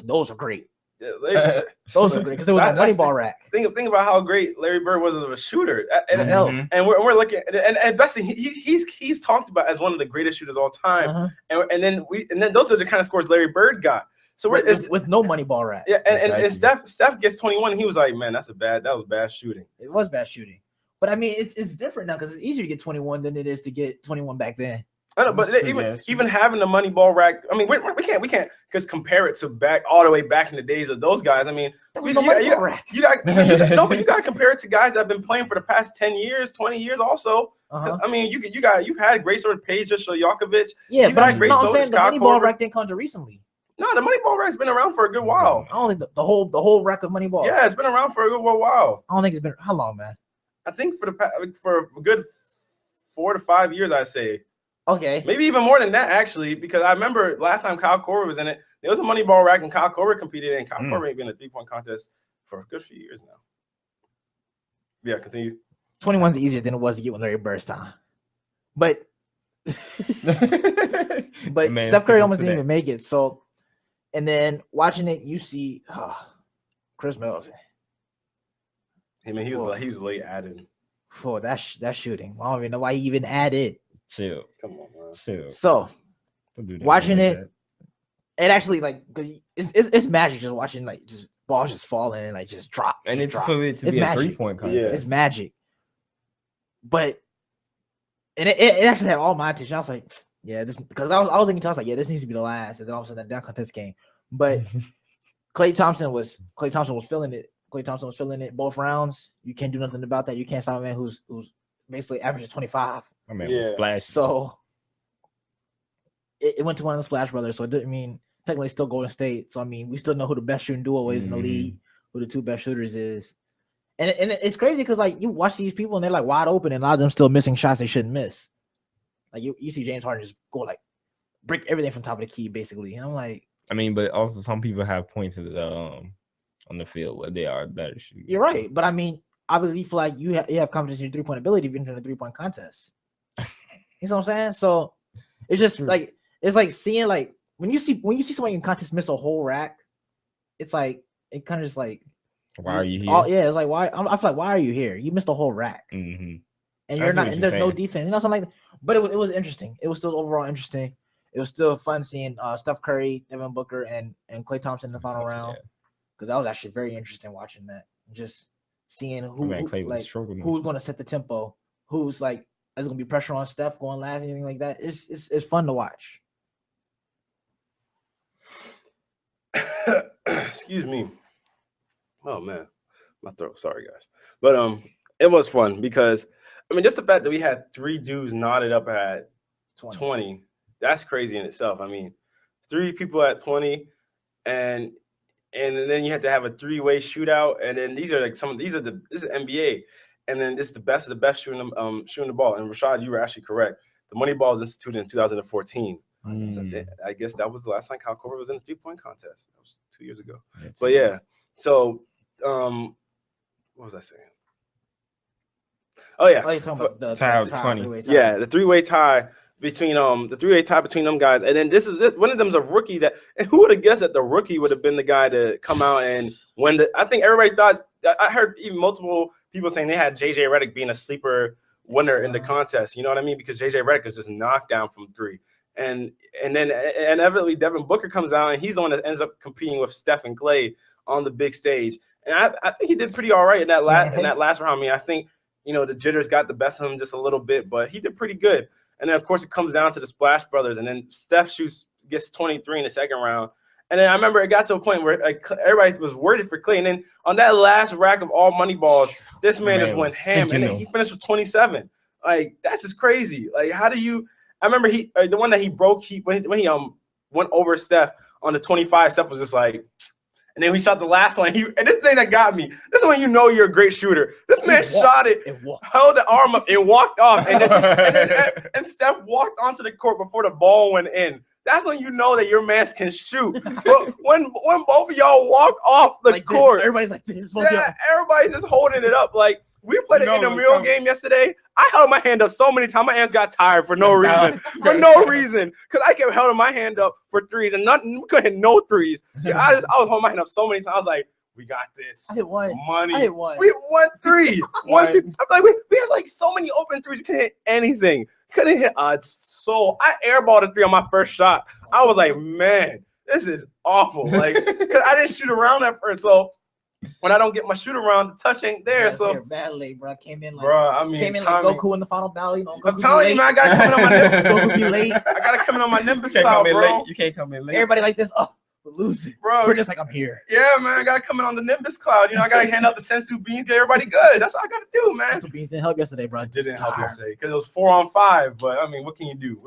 those are great. Yeah, those are great because it was a money ball rack. Think about how great Larry Bird was as a shooter, and we're looking and Bessie, he's talked about as one of the greatest shooters of all time, and then those are the kind of scores Larry Bird got. So with no money ball rack. Yeah, and Steph gets 21, and he was like, man, that was bad shooting. It was bad shooting, but I mean it's different now because it's easier to get 21 than it is to get 21 back then. I know, but even having the money ball rack, I mean, we can't just compare it to back all the way back in the days of those guys. I mean, you got to compare it to guys that have been playing for the past 10 years, 20 years also. I mean, you've had great sort of Peja Stojakovic. Yeah, but I'm saying the money ball rack didn't come to recently. No, the money ball rack's been around for a good while. I don't think the whole rack of money ball. Yeah, it's been around for a good while. I don't think it's been how long, man. I think for a good 4 to 5 years, I say. Okay. Maybe even more than that, actually, because I remember last time Kyle Korver was in it, there was a money ball rack and Kyle Korver competed in. Kyle Korver ain't been in a 3-point contest for a good few years now. Yeah, continue. 21's easier than it was to get with Larry Bird's time. But Steph Curry almost didn't even make it. So, and then watching it, you see Chris Middleton. I mean, he was late added. For that shooting. I don't even know why he even added. Chill. Come on, man. Chill. So watching it actually like it's magic just watching like just balls just falling and like just drop. And it's for it to be a 3-point contest. Yeah. It's magic. But it actually had all my attention. I was like, yeah, this because I was thinking, I was like, yeah, this needs to be the last. And then all of a sudden that contest came. But Klay Thompson was feeling it. Klay Thompson was feeling it both rounds. You can't do nothing about that. You can't stop a man who's basically averaging 25. I mean, it was splash. So it went to one of the Splash Brothers. So it didn't mean technically still Golden State. So I mean, we still know who the best shooting duo is in the league, who the 2 best shooters is. And it's crazy because like you watch these people and they're like wide open and a lot of them still missing shots they shouldn't miss. Like you see James Harden just go like break everything from top of the key basically. And I'm like, I mean, but also some people have points on the field where they are better shooters. You're right, but I mean, obviously you feel like you have confidence in your 3-point ability if you're in a 3-point contest. You know what I'm saying? So it's just like it's like seeing like when you see somebody in contest miss a whole rack, it's like it kind of just like why are you here? Yeah, it's like why I feel like why are you here? You missed a whole rack, and you're not. And there's no defense. You know something like that. But it was interesting. It was still overall interesting. It was still fun seeing Steph Curry, Devin Booker, and Klay Thompson in the final round because that was actually very interesting watching that. Just seeing who's going to set the tempo, who's like. There's gonna be pressure on Steph going last, anything like that. It's fun to watch. Excuse me. Oh man, my throat. Sorry guys, but it was fun because I mean just the fact that we had 3 dudes knotted up at 20, that's crazy in itself. I mean, 3 people at 20, and then you have to have a 3-way shootout, and then these are like this is NBA. And then this is the best of the best shooting the ball. And Rashad, you were actually correct. The money ball was instituted in 2014. So I guess that was the last time Kyle Korver was in the 3-point contest. That was 2 years ago. But yeah, so what was I saying? Oh yeah, Oh, you're talking about the Tie of tie, 20. three-way tie. yeah, the three-way tie between them guys, and then this one of them's a rookie that, and who would have guessed that the rookie would have been the guy to come out and win the. I think everybody thought. I heard even multiple people saying they had JJ Redick being a sleeper winner in the contest. You know what I mean? Because JJ Redick is just knocked down from three. And then inevitably Devin Booker comes out and he's the one that ends up competing with Steph and Klay on the big stage. And I think he did pretty all right in that last round. I mean, I think the jitters got the best of him just a little bit, but he did pretty good. And then of course it comes down to the Splash Brothers, and then Steph gets 23 in the second round. And then I remember it got to a point where everybody was worried for Klay. And then on that last rack of all money balls, this man just went ham, and then he finished with 27. Like, that's just crazy. Like, how do you? I remember the one that he broke. When he went over Steph on the 25. Steph was just like, and then we shot the last one. And this thing that got me. This is when you know you're a great shooter. This man shot it, held the arm up, and walked off. And Steph walked onto the court before the ball went in. That's when you know that your man can shoot. But when both of y'all walk off the court, everybody's like this. Everybody's just holding it up. Like, we played an intramural game yesterday. I held my hand up so many times. My hands got tired for no reason. Because I kept holding my hand up for threes, and we couldn't hit no threes. I was holding my hand up so many times. I was like, we got this. I hit one. Money. I hit one. We won three. I'm like, we had like so many open threes. We couldn't hit anything. Couldn't hit I airballed a three on my first shot. I was like, man, this is awful. Like, because I didn't shoot around at first. So when I don't get my shoot around, the touch ain't there. So bad late, bro. Came in like Goku in the final battle. I'm telling you, man, I gotta come in on my Goku be late. I gotta come in on my Nimbus style, bro. You can't come in late. Everybody like this. Oh, we're losing, bro. We're just like, I'm here. Yeah, man, I gotta come in on the Nimbus cloud. I gotta hand out the sensu beans, get everybody good. That's all I gotta do, man. Sensu beans didn't help yesterday, bro. It didn't help yesterday because it was 4-on-5. But I mean, what can you do?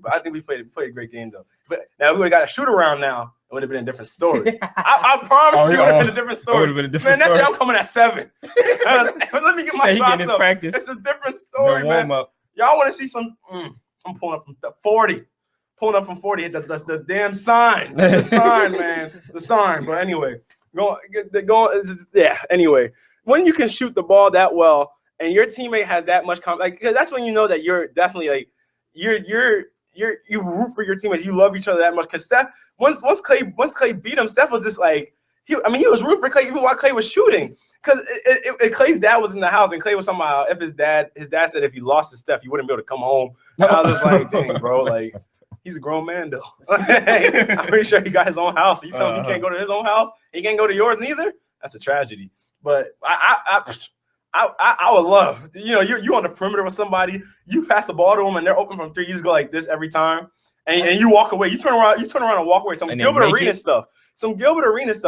But I think we played a great game though. But now we would have got a shoot around now. It would have been a different story. I promise you, it would have been a different story. Man, that's why I'm coming at 7. Let me get my shots up. Practice. It's a different story, man. Y'all want to see some? I'm pulling up from 40. Pulling up from 40. That's the damn sign. The sign, man. The sign. But anyway, Anyway, when you can shoot the ball that well and your teammate has that much because that's when you know that you're definitely like you root for your teammates. You love each other that much. Because Steph, once Klay beat him, Steph was just like he was rooting for Klay even while Klay was shooting. Because Klay's dad was in the house, and Klay was somehow if his dad said if he lost to Steph, he wouldn't be able to come home. And I was just like, dang, bro, like he's a grown man though. I'm pretty sure he got his own house. You tell him he can't go to his own house, he can't go to yours neither. That's a tragedy. But I would love, you on the perimeter with somebody, you pass the ball to them and they're open from three, you just go like this every time, and you walk away. You turn around and walk away. Some Gilbert Arenas stuff.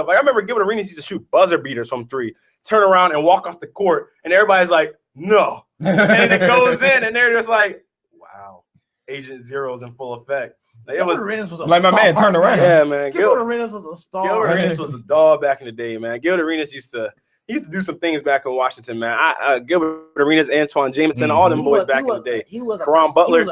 Like I remember Gilbert Arenas used to shoot buzzer beaters from three, turn around and walk off the court, and everybody's like, no, and it goes in, and they're just like, wow, Agent Zero's in full effect. Like, Arenas was a like star. my man turned around. Yeah, man. Gilbert Arenas was a star. Gilbert Arenas was a dog back in the day, man. Gilbert Arenas used to do some things back in Washington, man. Gilbert Arenas, Antoine Jameson, all them boys back in the day. Karan Butler.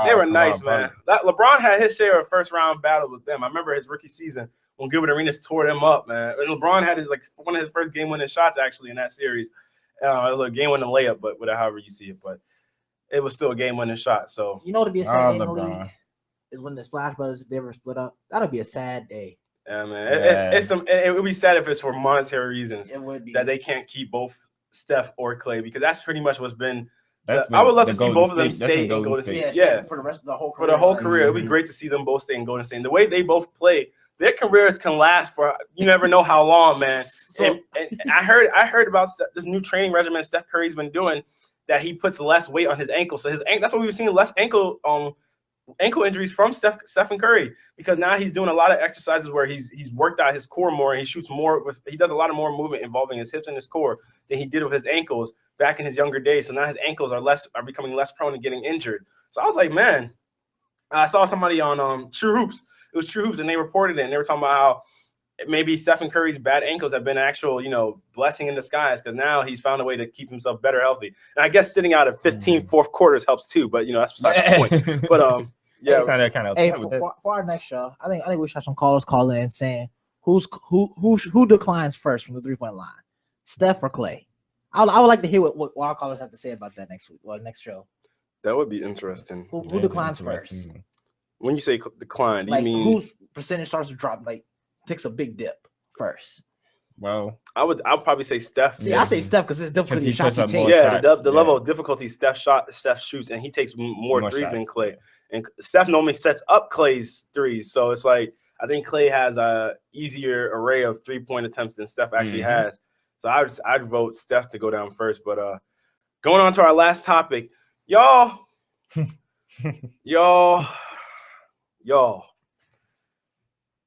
They were nice, man. LeBron had his share of first round battles with them. I remember his rookie season when Gilbert Arenas tore them up, man. And LeBron had one of his first game winning shots actually in that series. It was a game winning layup, but whatever, however you see it. But it was still a game winning shot. So to be a sad day in the league is when the Splash Brothers, if they ever split up. That'll be a sad day. Yeah, man. It would be sad if it's for monetary reasons. It would be that they can't keep both Steph or Klay, because that's pretty much what's been. I would love to see both of them stay in Golden State. Yeah, for the rest of the whole career. For the whole career, it'd be great to see them both stay in Golden State. And the way they both play, their careers can last for you never know how long, man. And I heard about this new training regimen Steph Curry's been doing, that he puts less weight on his ankle. So that's what we've seen, less ankle injuries from Stephen Curry, because now he's doing a lot of exercises where he's worked out his core more, and he shoots more he does a lot of more movement involving his hips and his core than he did with his ankles back in his younger days. So now his ankles are becoming less prone to getting injured. So I was like, man, I saw somebody on True Hoops. It was True Hoops, and they reported it, and they were talking about how maybe Stephen Curry's bad ankles have been an actual, blessing in disguise, because now he's found a way to keep himself better healthy. And I guess sitting out at 15 fourth quarters helps too, but that's beside the point. But yeah. Hey, for our next show, I think we should have some callers call in saying who declines first from the 3-point line, Steph or Klay. I would like to hear what wild callers have to say about that next week or next show. That would be interesting. Who That is declines first? interesting. When you say decline, do you Like mean whose percentage starts to drop? Like takes a big dip first. Well, I'll probably say Steph. See, I say Steph because it's difficulty he shots puts he up more takes. Yeah, shots, the yeah. level of difficulty Steph shoots, and he takes more More threes than shots, Clay. yeah. And Steph normally sets up Clay's threes, so it's like I think Clay has a easier array of 3-point attempts than Steph actually has. So I'd vote Steph to go down first. But going on to our last topic, y'all.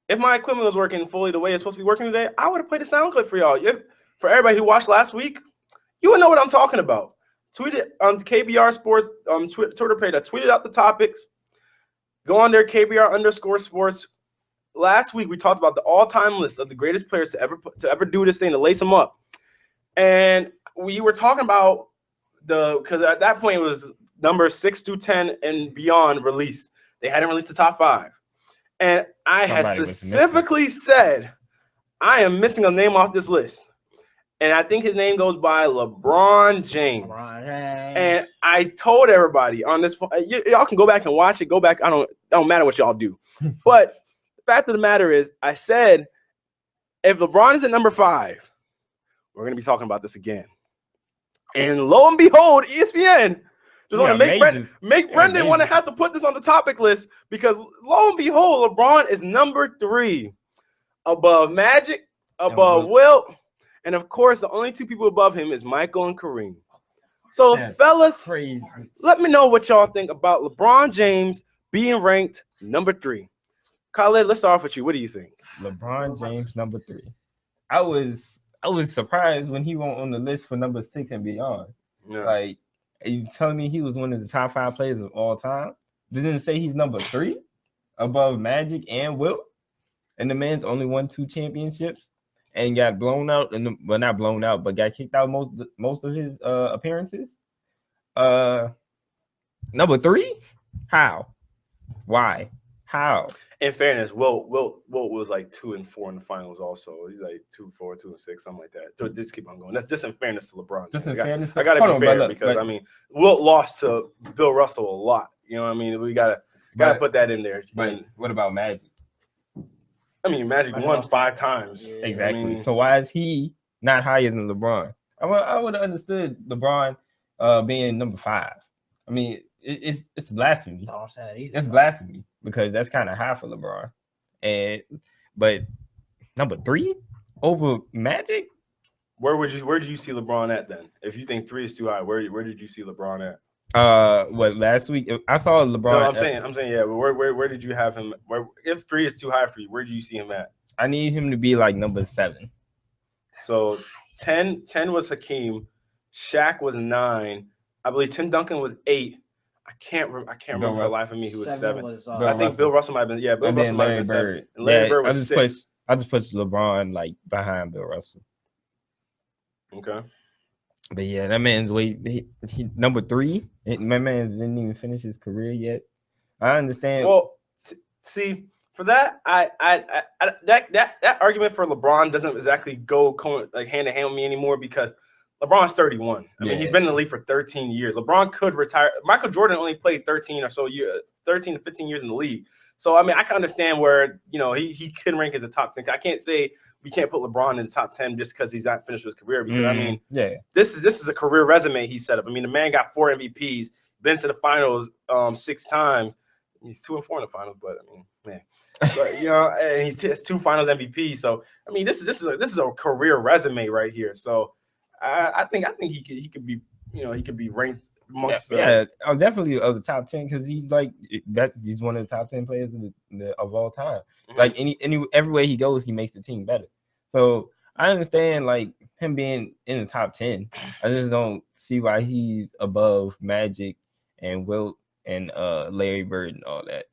If my equipment was working fully the way it's supposed to be working today, I would have played a sound clip for y'all. For everybody who watched last week, you would know what I'm talking about. Tweet it on KBR Sports Twitter page. I tweeted out the topics. Go on there, KBR_sports. Last week we talked about the all-time list of the greatest players to ever do this thing, to lace them up. And we were talking about because at that point it was numbers 6 through 10 and beyond released. They hadn't released the top 5. And I had specifically said, I am missing a name off this list. And I think his name goes by LeBron James. And I told everybody on this, y'all can go back and watch it. Go back. It don't matter what y'all do. But the fact of the matter is, I said, if LeBron is at number 5, we're going to be talking about this again. And lo and behold, ESPN just want to make Brendan want to have to put this on the topic list because lo and behold, LeBron is number 3 above Magic, above Wilt, and of course, the only 2 people above him is Michael and Kareem. So, fellas, crazy. Let me know what y'all think about LeBron James being ranked number 3. Khaled, let's start off with you. What do you think? LeBron James number 3. I was surprised when he went on the list for number 6 and beyond. Yeah. Like, are you telling me he was one of the top 5 players of all time? Didn't say he's number 3 above Magic and Wilt, and the man's only won 2 championships and got blown out, well, not blown out, but got kicked out most of his appearances. Number 3? How? Why? How? In fairness, Wilt was like 2 and 4 in the finals. Also, he's like 2-4, 2 and 6, something like that. Just keep on going. That's just in fairness to LeBron. I gotta be fair because I mean, Wilt lost to Bill Russell a lot. You know what I mean? We gotta put that in there. But what about Magic? I mean, Magic won 5 times. Yeah, exactly. I mean, so why is he not higher than LeBron? I would have understood LeBron being number 5. I mean, it's blasphemy. I don't understand that either. It's blasphemy because that's kind of high for LeBron. But number 3 over Magic? Where did you see LeBron at then? If you think 3 is too high, where did you see LeBron at? What, last week? I saw LeBron. No, I'm saying, yeah. But where did you have him? If 3 is too high for you, where do you see him at? I need him to be like number 7. So 10 was Hakeem, Shaq was 9. I believe Tim Duncan was 8. I can't remember for the life of me who was 7. I think Bill Russell might have been. Yeah, Bill Russell might have been 7. And Larry Bird was 6. I just put LeBron like behind Bill Russell. Okay. But yeah, that man's he number 3. My man didn't even finish his career yet. I understand. Well, see, for that, that argument for LeBron doesn't exactly go like hand in hand with me anymore because LeBron's 31. I mean, he's been in the league for 13 years. LeBron could retire. Michael Jordan only played 13 to 15 years in the league. So I mean, I can understand where he could rank as a top 10. I can't say we can't put LeBron in the top 10 just because he's not finished his career. Because I mean, this is a career resume he set up. I mean, the man got 4 MVPs, been to the finals 6 times. He's 2 and 4 in the finals, but I mean, man. But, and he's 2 finals MVPs. So I mean, this is a career resume right here. So I think he could be ranked amongst definitely of the top 10 because he's like that. He's one of the top 10 players of all time. Mm-hmm. Like every way he goes, he makes the team better. So I understand like him being in the top 10. I just don't see why he's above Magic and Wilt and Larry Bird and all that.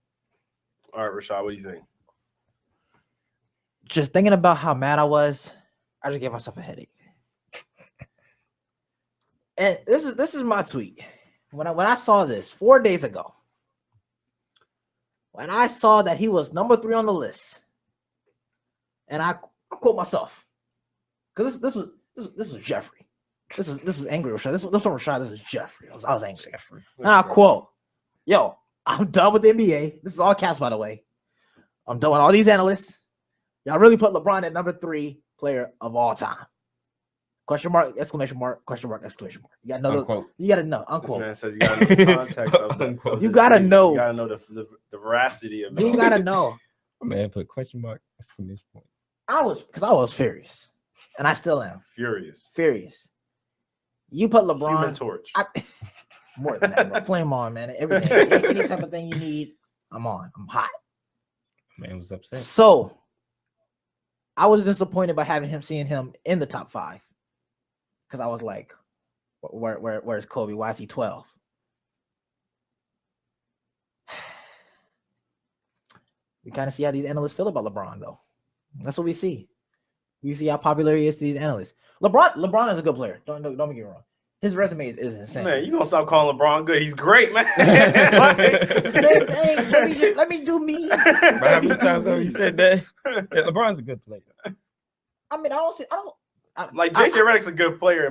All right, Rashad, what do you think? Just thinking about how mad I was, I just gave myself a headache. And this is my tweet. When I saw this 4 days ago, when I saw that he was number 3 on the list, and I quote myself because this was Jeffrey. This is angry Rashad. This from Rashad. This is Jeffrey. I was angry. And I quote, "Yo, I'm done with the NBA. This is all caps, by the way. I'm done with all these analysts. Y'all really put LeBron at number 3 player of all time? Question mark, exclamation mark, question mark, exclamation mark. You gotta know. Unquote. You gotta know. This Unquote. man says you gotta know the context of Unquote. You gotta know. You gotta know the veracity of it. You gotta know. Man, put question mark, exclamation point. I was furious, and I still am Furious. You put LeBron. Human Torch. More than that, bro. Flame on, man. Everything, any type of thing you need, I'm on. I'm hot. Man was upset. So I was disappointed by seeing him in the top 5. Because I was like, where's Kobe? Why is he 12? We kind of see how these analysts feel about LeBron, though. That's what we see. We see how popular he is to these analysts. LeBron is a good player. Don't get me wrong. His resume is insane. Man, you gonna stop calling LeBron good? He's great, man. It's the same thing. Let me do me. But how many times have you said that? Yeah, LeBron's a good player. I mean, Like JJ Redick's a good player.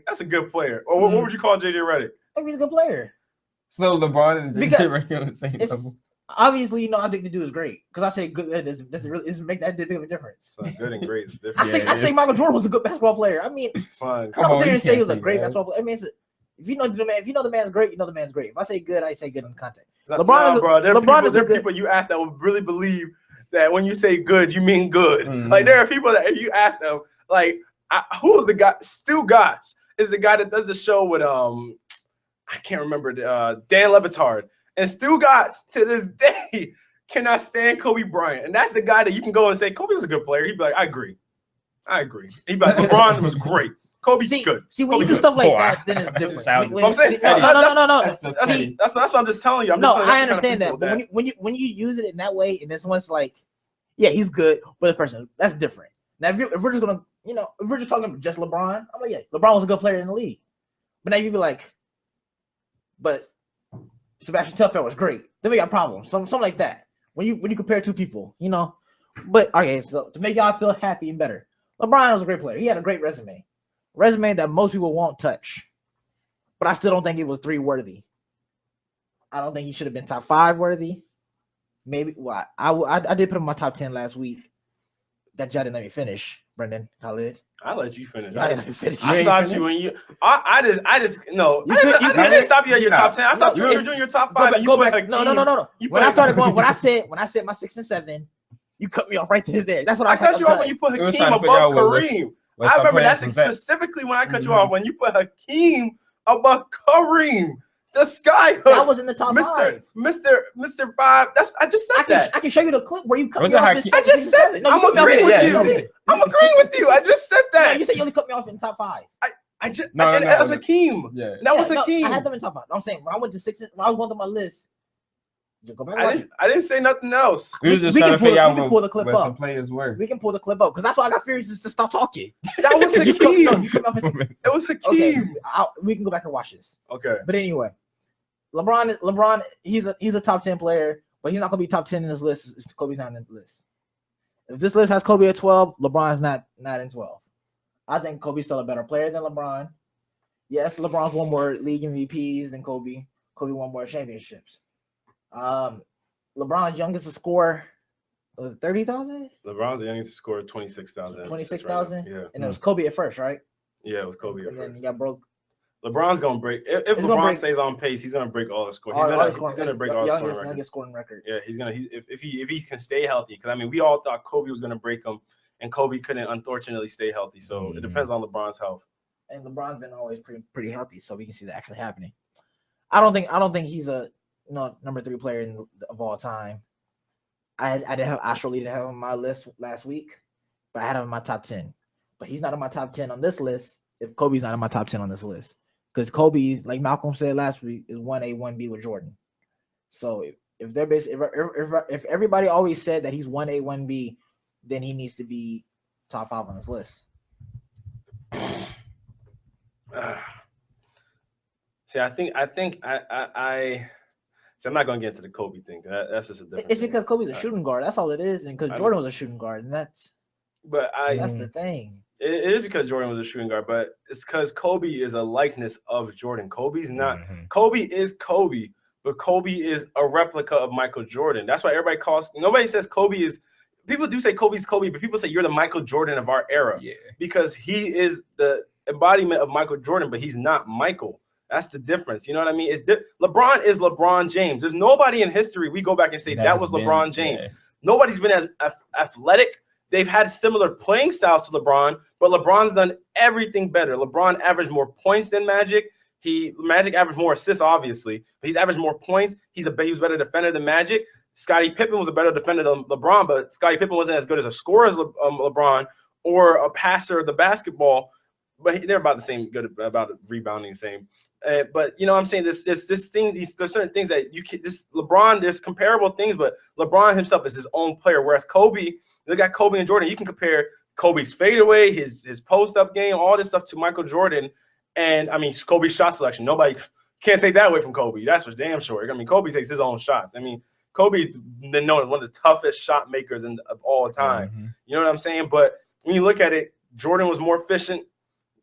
That's a good player. Or what would you call JJ Redick? I think he's a good player. So LeBron and Because JJ are on the same level. Obviously, I think the dude is great. Because I say good doesn't make that big of a difference. So good and great is different. I say Michael Jordan was a good basketball player. I mean, Son, I'm on, sitting you and say he was can't a great say that. basketball player. I mean, if you know the man's great, you know the man's great. If I say good, I say good in context. bro. There are good. people you ask that will really believe that when you say good, you mean good. Mm-hmm. Like there are people that if you ask them, like who was the guy? Stu Gotts is the guy that does the show with I can't remember Dan Levitard. And Stu Gotts to this day cannot stand Kobe Bryant, and that's the guy that you can go and say Kobe was a good player. He'd be like, I agree. He'd be like, LeBron was great. Kobe's good. See, when Kobe you do good. stuff like that, then it's different. I'm saying, No. That's what I'm just telling you. I understand that, but when you use it in that way, and this one's like, yeah, he's good for the person. That's different. Now, if we're just gonna, if we're just talking about just LeBron, I'm like, yeah, LeBron was a good player in the league. But now you'd be like, but Sebastian Telfair was great. Then we got problems, something like that. When you compare two people, But okay, so to make y'all feel happy and better, LeBron was a great player. He had a great resume that most people won't touch. But I still don't think it was 3 worthy. I don't think he should have been top 5 worthy. Maybe I did put him in my top 10 last week. That y'all didn't let me finish, Brendan Khalid. I let you finish. I stopped you when you. I didn't stop you at your top 10. I thought you were doing your top 5. Go back. No. When I said my 6 and 7, you cut me off right there. That's what I cut you off when you put Hakeem above Kareem. I remember that's specifically when I cut you off when you put Hakeem above Kareem. The sky hook. That was in the top 5. Mr. 5. I just said that. I can show you the clip where you cut me off. I just said it. I'm agreeing with you. I'm agreeing with you. I just said that. No, you said you only cut me off in the top 5. That was Hakeem. Yeah. That was Hakeem. I had them in top 5. I'm saying when I went to 6, when I was going through my list. Go back I didn't say nothing else. We were just trying to figure out where clip some players were. We can pull the clip up because that's why I got furious just to stop talking. That was Hakeem. It was Hakeem. Okay, we can go back and watch this. Okay. But anyway, LeBron, he's a top 10 player, but he's not gonna be top 10 in this list. Kobe's not in the list. If this list has Kobe at 12, LeBron's not in 12. I think Kobe's still a better player than LeBron. Yes, LeBron's won more league MVPs than Kobe. Kobe won more championships. LeBron's youngest to score was 30,000. LeBron's the youngest to score 26,000. 26,000. Yeah. And it was Kobe at first, right? Yeah, it was Kobe at and first. then he got broke. LeBron's gonna break. If LeBron stays on pace, he's gonna break all the scores. He's gonna break all the scoring records. Scoring records. Yeah, he's gonna. If he can stay healthy, because I mean, we all thought Kobe was gonna break him, and Kobe couldn't unfortunately stay healthy. So it depends on LeBron's health. And LeBron's been always pretty healthy, so we can see that actually happening. I don't think he's a number 3 player of all time. I actually didn't have him on my list last week, but I had him in my top 10. But he's not in my top 10 on this list if Kobe's not in my top 10 on this list. Because Kobe, like Malcolm said last week, is 1A, 1B with Jordan. So if they're if everybody always said that he's 1A, 1B, then he needs to be top 5 on this list. See, I think I'm not gonna get into the Kobe thing. That's just a different. It's because Kobe's a shooting guard. That's all it is, and because Jordan was a shooting guard, and that's the thing. It is because Jordan was a shooting guard, but it's because Kobe is a likeness of Jordan. Kobe's not. Kobe is Kobe, but Kobe is a replica of Michael Jordan. That's why everybody calls. Nobody says Kobe is. People do say Kobe's Kobe, but people say you're the Michael Jordan of our era because he is the embodiment of Michael Jordan, but he's not Michael. That's the difference. You know what I mean? LeBron is LeBron James. There's nobody in history we go back and say that was LeBron James. Yeah. Nobody's been as athletic. They've had similar playing styles to LeBron, but LeBron's done everything better. LeBron averaged more points than Magic. Magic averaged more assists, obviously, but he's averaged more points. He was a better defender than Magic. Scottie Pippen was a better defender than LeBron, but Scottie Pippen wasn't as good as a scorer as LeBron or a passer of the basketball. But they're about the same, good about rebounding, same. But you know what I'm saying? There's certain things that you can. LeBron, there's comparable things, but LeBron himself is his own player. Whereas Kobe, look at Kobe and Jordan. You can compare Kobe's fadeaway, his post up game, all this stuff to Michael Jordan, and I mean Kobe's shot selection. Nobody can't take that away from Kobe. That's for damn sure. I mean Kobe takes his own shots. I mean Kobe's been known as one of the toughest shot makers of all time. Mm-hmm. You know what I'm saying? But when you look at it, Jordan was more efficient.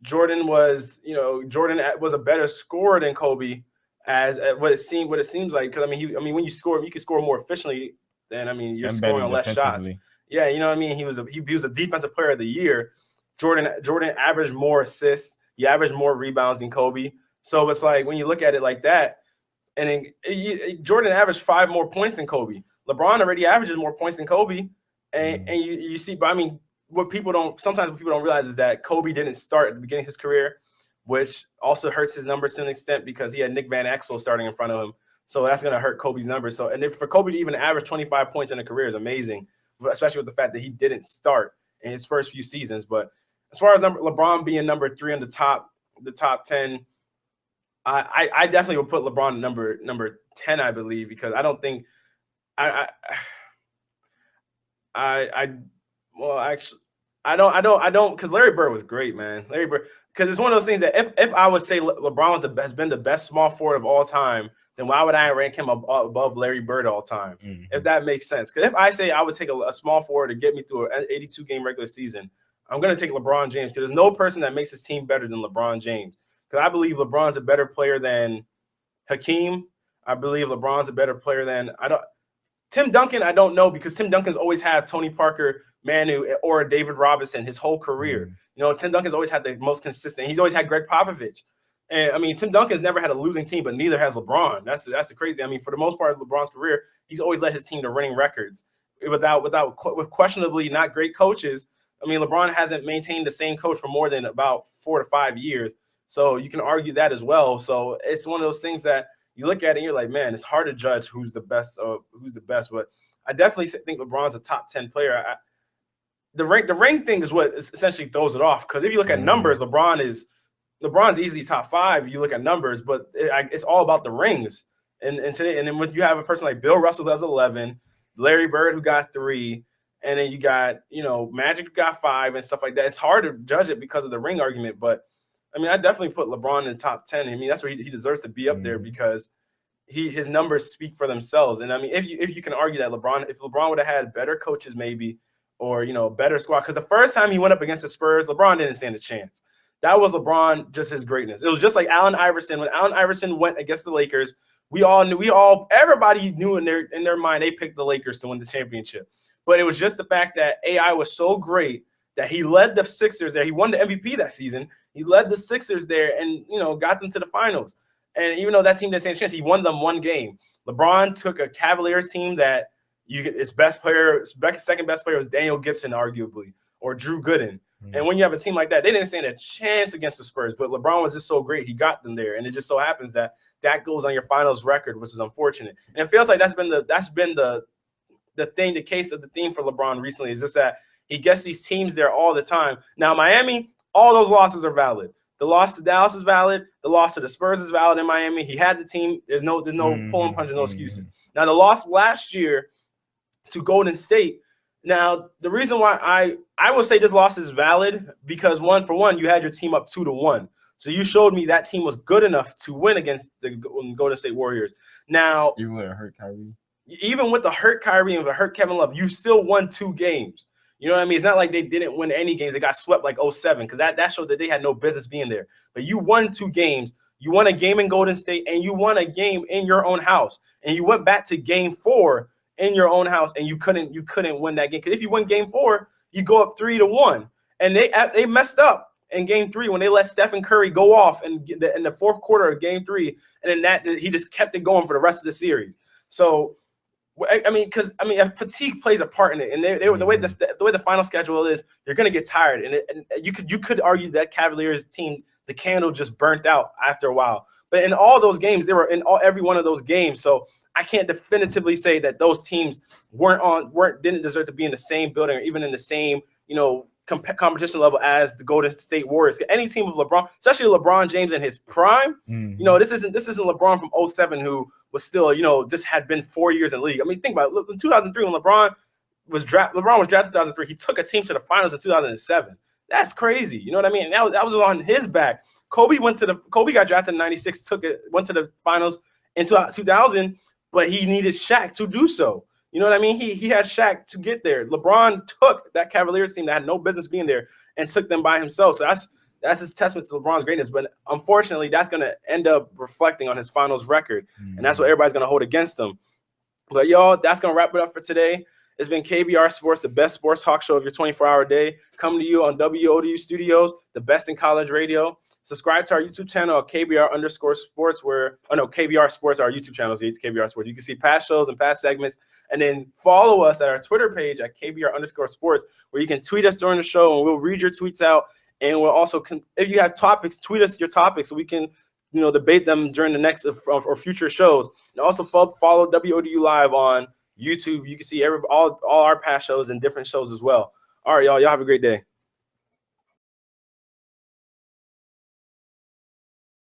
Jordan was a better scorer than Kobe, as what it seems like. Because I mean, when you score, you can score more efficiently than you're scoring on less shots. Yeah, you know what I mean. He was a defensive player of the year. Jordan averaged more assists. He averaged more rebounds than Kobe. So it's like when you look at it like that, and then Jordan averaged 5 more points than Kobe. LeBron already averages more points than Kobe, and you see. But I mean. What people don't realize is that Kobe didn't start at the beginning of his career, which also hurts his numbers to an extent because he had Nick Van Exel starting in front of him. So that's going to hurt Kobe's numbers. So, and for Kobe to even average 25 points in a career is amazing, especially with the fact that he didn't start in his first few seasons. But as far as LeBron being number 3 in the top 10, I definitely would put LeBron number 10, I believe, because I don't think well, actually, I don't, because Larry Bird was great, man. Larry Bird, because it's one of those things that if I would say LeBron has been the best small forward of all time, then why would I rank him above Larry Bird all time? Mm-hmm. If that makes sense. Because if I say I would take a small forward to get me through an 82-game regular season, I'm going to take LeBron James because there's no person that makes his team better than LeBron James. Because I believe LeBron's a better player than Hakeem. I believe LeBron's a better player than Tim Duncan. I don't know because Tim Duncan's always had Tony Parker, Manu, or David Robinson his whole career. You know, Tim Duncan's always had the most consistent. He's always had Greg Popovich. And I mean, Tim Duncan's never had a losing team, but neither has LeBron. That's the crazy. I mean, for the most part of LeBron's career, he's always led his team to winning records with questionably not great coaches. I mean, LeBron hasn't maintained the same coach for more than about 4 to 5 years. So you can argue that as well. So it's one of those things that you look at it and you're like, man, it's hard to judge who's the best. But I definitely think LeBron's a top 10 player. The ring thing is what essentially throws it off. Because if you look at numbers, LeBron's easily top 5. You look at numbers, but it's all about the rings. And then when you have a person like Bill Russell who has 11, Larry Bird who got 3, and then you got Magic who got 5 and stuff like that. It's hard to judge it because of the ring argument. But I mean, I definitely put LeBron in the top 10. I mean, that's where he deserves to be up there because his numbers speak for themselves. And I mean, if you can argue that if LeBron would have had better coaches maybe, or better squad, because the first time he went up against the Spurs, LeBron didn't stand a chance. That was LeBron, just his greatness. It was just like Allen Iverson. When Allen Iverson went against the Lakers, everybody knew in their mind they picked the Lakers to win the championship. But it was just the fact that AI was so great that he led the Sixers there. He won the MVP that season. He led the Sixers there and got them to the finals. And even though that team didn't stand a chance, he won them 1 game. LeBron took a Cavaliers team that his second best player was Daniel Gibson, arguably, or Drew Gooden. And when you have a team like that, they didn't stand a chance against the Spurs. But LeBron was just so great, he got them there. And it just so happens that goes on your finals record, which is unfortunate. And it feels like that's been the case of the theme for LeBron recently, is just that he gets these teams there all the time. Now, Miami, all those losses are valid. The loss to Dallas is valid. The loss to the Spurs is valid in Miami. He had the team. There's no pulling punches, no excuses. Now, the loss last year to Golden State. Now, the reason why I will say this loss is valid because for one, you had your team up 2-1. So you showed me that team was good enough to win against the Golden State Warriors. Now, even with a hurt Kyrie, and with a hurt Kevin Love, you still won 2 games. You know what I mean? It's not like they didn't win any games. They got swept like 07 because that showed that they had no business being there. But you won 2 games. You won a game in Golden State, and you won a game in your own house. And you went back to game 4 in your own house, and you couldn't win that game. Because if you win game 4, you go up 3-1. And they messed up in game 3 when they let Stephen Curry go off in the fourth quarter of game 3, and then he just kept it going for the rest of the series. So I mean, fatigue plays a part in it, and the way the final schedule is, you're gonna get tired, and you could argue that Cavaliers team, the candle just burnt out after a while. But in all those games, they were in every one of those games. So I can't definitively say that those teams didn't deserve to be in the same building or even in the same competition level as the Golden State Warriors. Any team with LeBron, especially LeBron James in his prime, this isn't LeBron from 07 who was still, just had been 4 years in the league. I mean, think about it. In 2003, when LeBron was drafted in 2003, he took a team to the finals in 2007. That's crazy. You know what I mean? And that was on his back. Kobe got drafted in 96, went to the finals in 2000, but he needed Shaq to do so. You know what I mean? He had Shaq to get there. LeBron took that Cavaliers team that had no business being there and took them by himself. So that's his testament to LeBron's greatness. But unfortunately, that's going to end up reflecting on his finals record. And that's what everybody's going to hold against him. But, y'all, that's going to wrap it up for today. It's been KBR Sports, the best sports talk show of your 24-hour day, coming to you on WODU Studios, the best in college radio. Subscribe to our YouTube channel at KBR_sports, KBR Sports, our YouTube channel is KBR Sports. You can see past shows and past segments. And then follow us at our Twitter page at KBR_sports, where you can tweet us during the show, and we'll read your tweets out. And we'll also, if you have topics, tweet us your topics so we can, debate them during the next or future shows. And also follow WODU Live on YouTube. You can see all our past shows and different shows as well. All right, y'all have a great day.